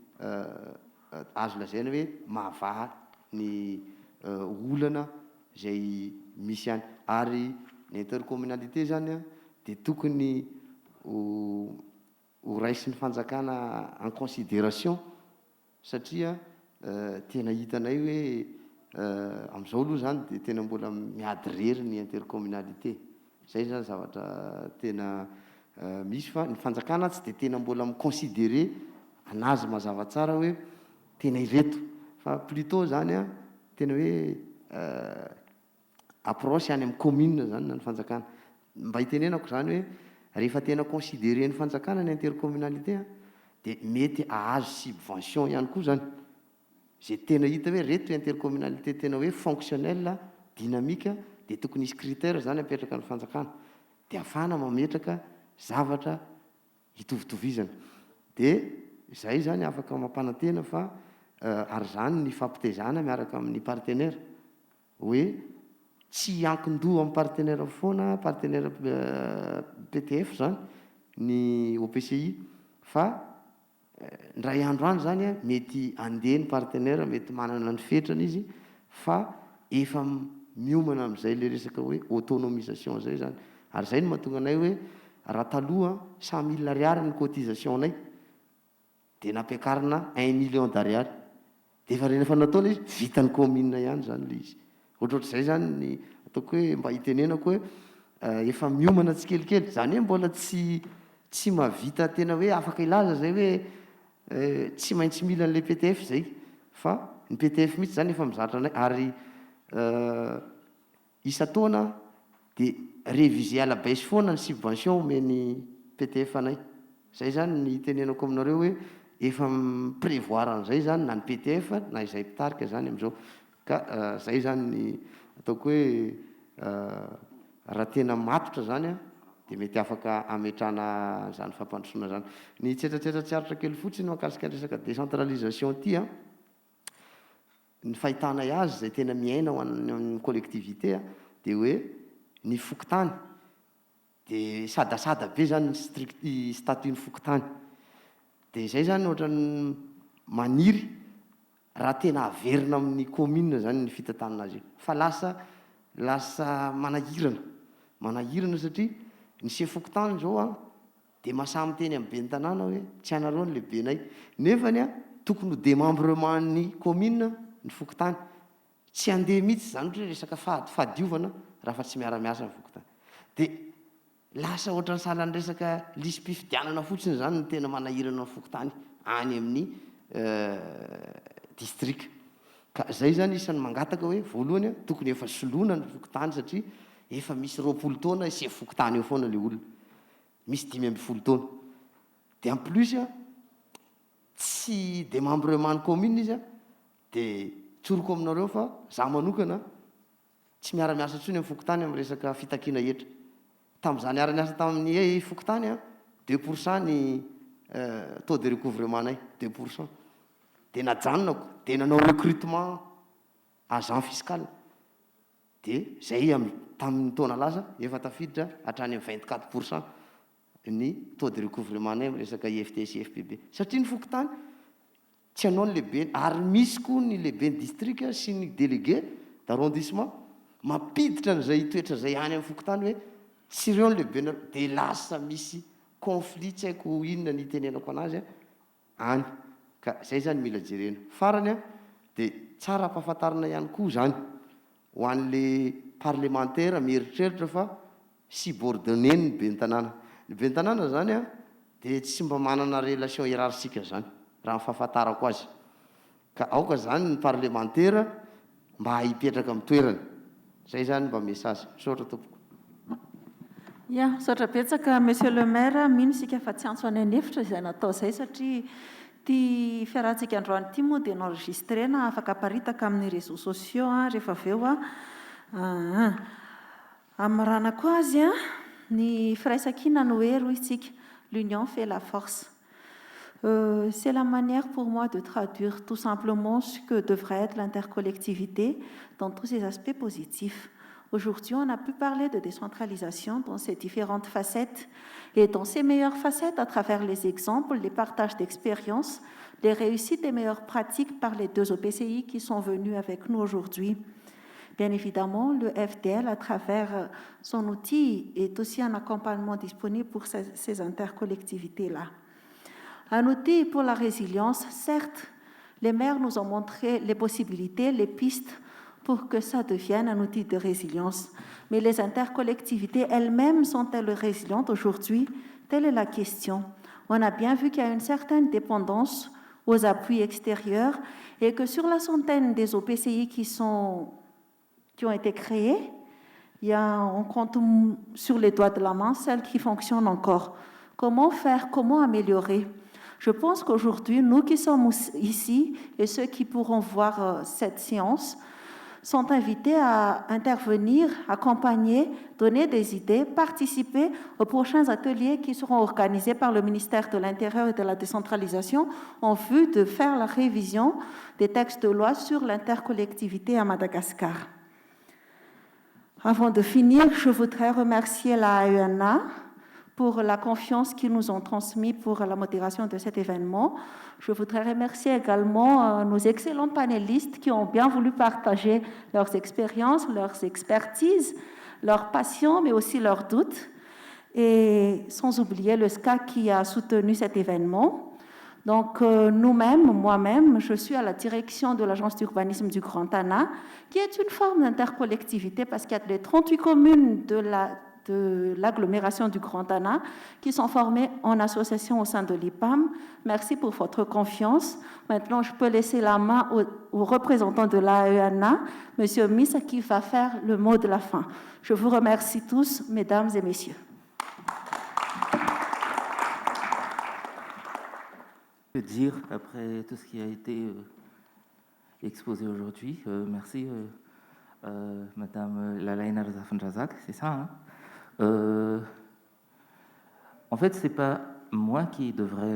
azo lazaina hoe mahavaha ny olana zay misy ihany ary ny intercommunalité zany a dia tokony ho raisy ny fanjakana en considération satria tena hitanay hoe amin'izao aloha zany dia tena mbola miady rery ny intercommunalité. Zay zany zavatra tena misy fa ny fanjakana tsy dia tena mbola miconsidéré anazy mazava tsara hoe tena ireto fa plutôt zany a tena hoe approche any amin'ny commune zany na ny fanjakana. Mba hitenenako zany hoe rehefa tena considéré ny fanjakana ny intercommunalité dia mety ahazo subvention ihany koa zany. Zay tena hita hoe reto intercommunalité tena hoe fonctionnelle dynamique dia tokony hisy critère zany apetraka ny fanjakana dia ahafahana mametraka zavatra hitovitovizana. Dia izay zany afaka mampanantena fa ary zany ny fampitezana miaraka amin'ny partenaire hoe tsy ankin-doha amin'ny partenaire foana partenaire PTF zany ny OPCI fa ndray andro any zany a mety andeha ny partenaire mety manana ny fetrany izy fa efa miomana amin'izay le resaka hoe autonomisation zay zany. Ary zay no mahatonga anay hoe raha taloha 100 000 ariary ny cotisation nay dia nampiakarina 1 million d'ariary dia efa rehefa nataona izy vitan'ny commune ihany zany le izy. Ohatrohatr'izay zany ny ataoko hoe mba hitenenako hoe efa miomana tsikelikely zany hoe mbola tsy mahavita tena hoe afaka ilaza zay hoe tsy maintsy mila an'le PTF zay fa ny PTF mihitsy zany efa mizatra anay ary isa-taona dia révisé à la baisse foana ny subvention omeny PTF anay. Zay zany ny tenenako aminareo hoe efa prévoir an'izay zany na ny PTF na izay mpitarika zany amin'izao ka zay zany ny ataoko hoe raha tena matotra zany a dia mety afaka ametrana zany fampandrosoana zany. Ny tsetratsetratsyaritra kely fotsiny mahakasika resaka décentralisation ty a ny fahitanay azy zay tena miaina ho an'ny collectivité dia hoe ny fokotany dia sadasada be zany ny statut ny fokotany dia zay zany ohatrany maniry raha tena averina amin'ny commune zany ny fitantanana azy io fa lasa manahirana satria ny se fokotany zao a dia masamy teny amin'ny be ny tanàna hoe tsy anareo ny lehibenay nefany a tokony ho démembrement ny commune ny fokotany tsy andeha mihitsy zany hoe resaka fahadiovana raha fa tsy miara-miasa ny fokotany dia lasa ohatrany sahalan'ny resaka lisy-pifidianana fotsiny zany ny tena manahirana ny fokotany any amin'ny district. Ka zay zany isan'ny mangataka hoe voalohany a tokony efa soloana ny fokotany satria efa misy 20 taona sy fokotany eo foana le olona misy 5 taona dia en plus a tsy démembrement ny commune izy a dia tsoroko aminareo fa za manokana tsy miara-miasa ntsony amin'ny fokotany amin'ny resaka fitakiana hetra. Tamin'izany miara-miasa tamin'ny fokotany a 2% ny taux de recouvrement nay 2%. Dia najanonako dia nanao recrutement agent fiscal dia zay tamin'ny taona lasa efa tafiditra hatrany amin'ny 24% ny taux de recouvrement nay amin'ny resaka IFT sy IFPB satria ny fokotany tsy hanao ny lehibe ary misy koa ny lehibe ny district sy ny délégué d'arrondissement mampiditra n'izay toetra zay any amin'ny fokotany hoe sy ireo ny lehibe dia lasa misy conflit tsy haiko inona ny tenenako anazy any ka zay zany mila jerena. Farany a dia tsara ampahafantarina ihany koa zany ho an'le parlementaire mieritreritra fa subordonné ny be ny tanàna. Ny be ny tanàna zany a dia tsy mba manana relation hierarsika zany raha fahafantarako azy ka aoka zany ny parlementaire mba hipetraka amin'ny toerany. Zay zany mba message saotra tompoko. Ya, saotra betsaka monsieur le maire, mino isika fa tsy antso any anefitra izay natao izay satria ty fiarahantsika androany ity moa dia enregistrena afaka aparitaka amin'ny réseaux sociaux rehefa avy eo amin'ny rahana koa azy ny firaisan-kina no hoe roy isika l'union fait la force. C'est la manière pour moi de traduire tout simplement ce que devrait être l'intercollectivité dans tous ses aspects positifs. Aujourd'hui, on a pu parler de décentralisation dans ses différentes facettes et dans ses meilleures facettes à travers les exemples, les partages d'expériences, les réussites et meilleures pratiques par les deux OPCI qui sont venus avec nous aujourd'hui. Bien évidemment, le FDL, à travers son outil, est aussi un accompagnement disponible pour ces intercollectivités-là. Un outil pour la résilience, certes, les maires nous ont montré les possibilités, les pistes pour que ça devienne un outil de résilience. Mais les intercollectivités elles-mêmes sont-elles résilientes aujourd'hui? Telle est la question. On a bien vu qu'il y a une certaine dépendance aux appuis extérieurs et que sur la centaine des OPCI qui ont été créés, on compte sur les doigts de la main celles qui fonctionnent encore. Comment faire? Comment améliorer? Je pense qu'aujourd'hui, nous qui sommes ici et ceux qui pourront voir cette séance sont invités à intervenir, accompagner, donner des idées, participer aux prochains ateliers qui seront organisés par le ministère de l'Intérieur et de la décentralisation en vue de faire la révision des textes de loi sur l'intercollectivité à Madagascar. Avant de finir, je voudrais remercier la AENA pour la confiance qu'ils nous ont transmise pour la modération de cet événement. Je voudrais remercier également nos excellents panélistes qui ont bien voulu partager leurs expériences, leurs expertises, leurs passions, mais aussi leurs doutes. Et sans oublier le SCA qui a soutenu cet événement. Donc nous-mêmes, moi-même, je suis à la direction de l'Agence d'urbanisme du Grand Tana, qui est une forme d'intercollectivité parce qu'il y a les 38 communes de l'agglomération du Grand Tana qui sont formées en association au sein de l'IPAM. Merci pour votre confiance. Maintenant, je peux laisser la main au représentant de l'AENA, M. Missa, qui va faire le mot de la fin. Je vous remercie tous, mesdames et messieurs. Que dire après tout ce qui a été exposé aujourd'hui? Merci, Madame Lalaina Razafandrazak, c'est ça, hein? En fait, c'est pas moi qui devrais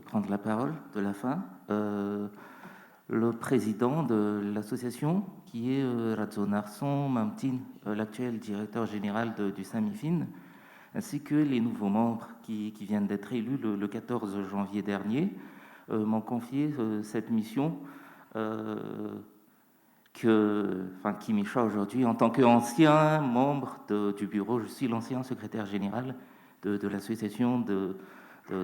prendre la parole de la fin. Le président de l'association, qui est Razonarson Mamtin, l'actuel directeur général du SAMIFIN, ainsi que les nouveaux membres qui viennent d'être élus le 14 janvier dernier, m'ont confié cette mission qui m'échoit aujourd'hui. En tant qu'ancien membre du bureau, je suis l'ancien secrétaire général de l'association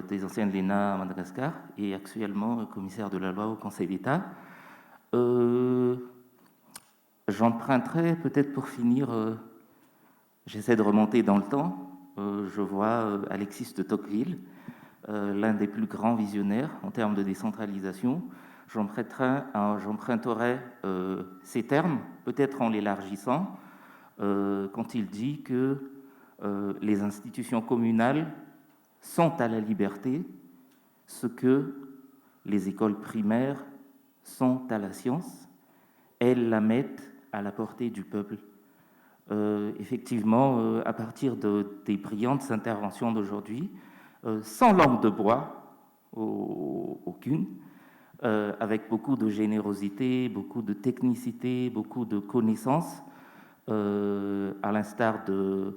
des anciens de l'ENA à Madagascar et actuellement commissaire de la loi au Conseil d'État. J'emprunterai peut-être pour finir, j'essaie de remonter dans le temps. Je vois Alexis de Tocqueville, l'un des plus grands visionnaires en termes de décentralisation. J'emprunterai ces termes, peut-être en l'élargissant, quand il dit que les institutions communales sont à la liberté ce que les écoles primaires sont à la science. Elles la mettent à la portée du peuple. Effectivement, à partir des brillantes interventions d'aujourd'hui, sans langue de bois, aucune, avec beaucoup de générosité, beaucoup de technicité, beaucoup de connaissances, à l'instar de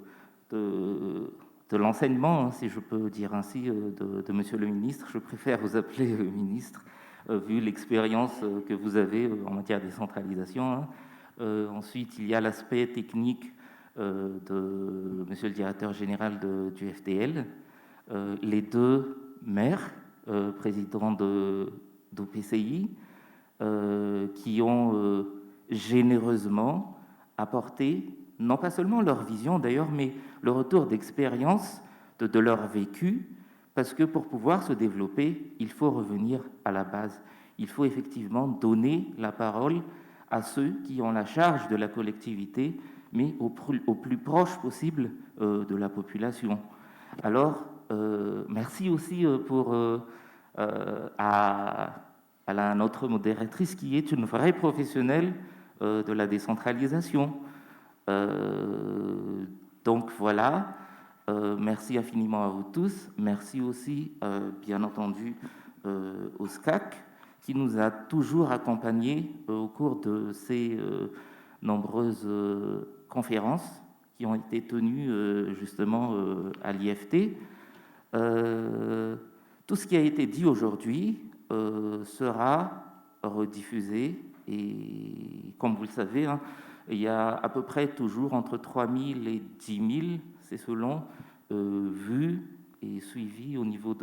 l'enseignement, hein, si je peux dire ainsi, de Monsieur le ministre. Je préfère vous appeler ministre, vu l'expérience que vous avez en matière de décentralisation, hein. Ensuite, il y a l'aspect technique de Monsieur le directeur général du FDL, les deux maires, présidents d'OPCI, qui ont généreusement apporté, non pas seulement leur vision d'ailleurs, mais le retour d'expérience de leur vécu, parce que pour pouvoir se développer, il faut revenir à la base. Il faut effectivement donner la parole à ceux qui ont la charge de la collectivité, mais au plus proche possible de la population. Alors, merci aussi à notre modératrice qui est une vraie professionnelle de la décentralisation. Donc voilà, merci infiniment à vous tous. Merci aussi, bien entendu, au SCAC, qui nous a toujours accompagnés au cours de ces nombreuses conférences qui ont été tenues justement à l'IFT. Tout ce qui a été dit aujourd'hui sera rediffusé et, comme vous le savez, hein, il y a à peu près toujours entre 3 000 et 10 000, c'est selon, vues et suivis au niveau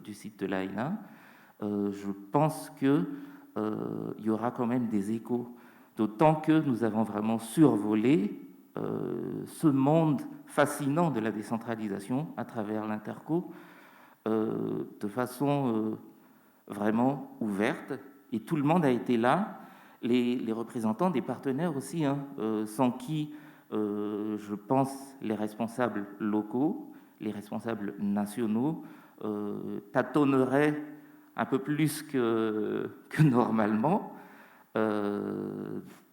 du site de l'AENA. Je pense qu'il y aura quand même des échos, d'autant que nous avons vraiment survolé ce monde fascinant de la décentralisation à travers l'Interco de façon vraiment ouverte, et tout le monde a été là, les représentants des partenaires aussi, sans qui, je pense, les responsables locaux, les responsables nationaux tâtonneraient un peu plus que normalement.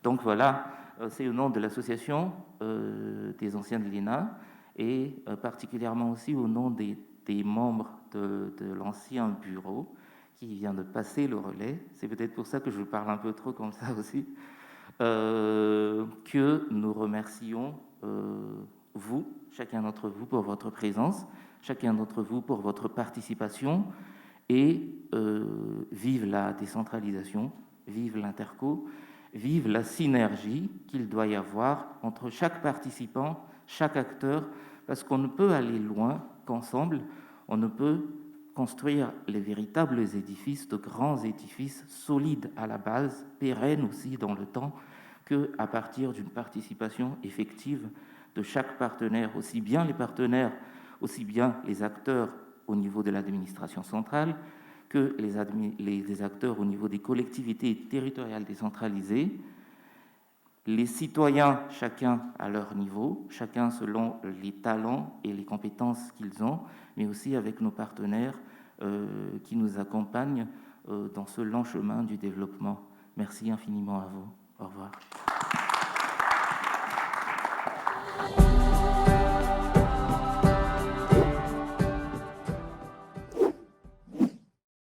Donc voilà, c'est au nom de l'association des anciens de l'ENA, et particulièrement aussi au nom des membres de l'ancien bureau qui vient de passer le relais. C'est peut-être pour ça que je parle un peu trop comme ça aussi, que nous remercions vous, chacun d'entre vous, pour votre présence, chacun d'entre vous pour votre participation, et vive la décentralisation, vive l'Interco, vive la synergie qu'il doit y avoir entre chaque participant, chaque acteur, parce qu'on ne peut aller loin qu'ensemble. On ne peut construire les véritables édifices, de grands édifices solides à la base, pérennes aussi dans le temps, qu'à partir d'une participation effective de chaque partenaire, aussi bien les partenaires, aussi bien les acteurs au niveau de l'administration centrale, que les acteurs au niveau des collectivités territoriales décentralisées, les citoyens, chacun à leur niveau, chacun selon les talents et les compétences qu'ils ont, mais aussi avec nos partenaires qui nous accompagnent dans ce long chemin du développement. Merci infiniment à vous. Au revoir.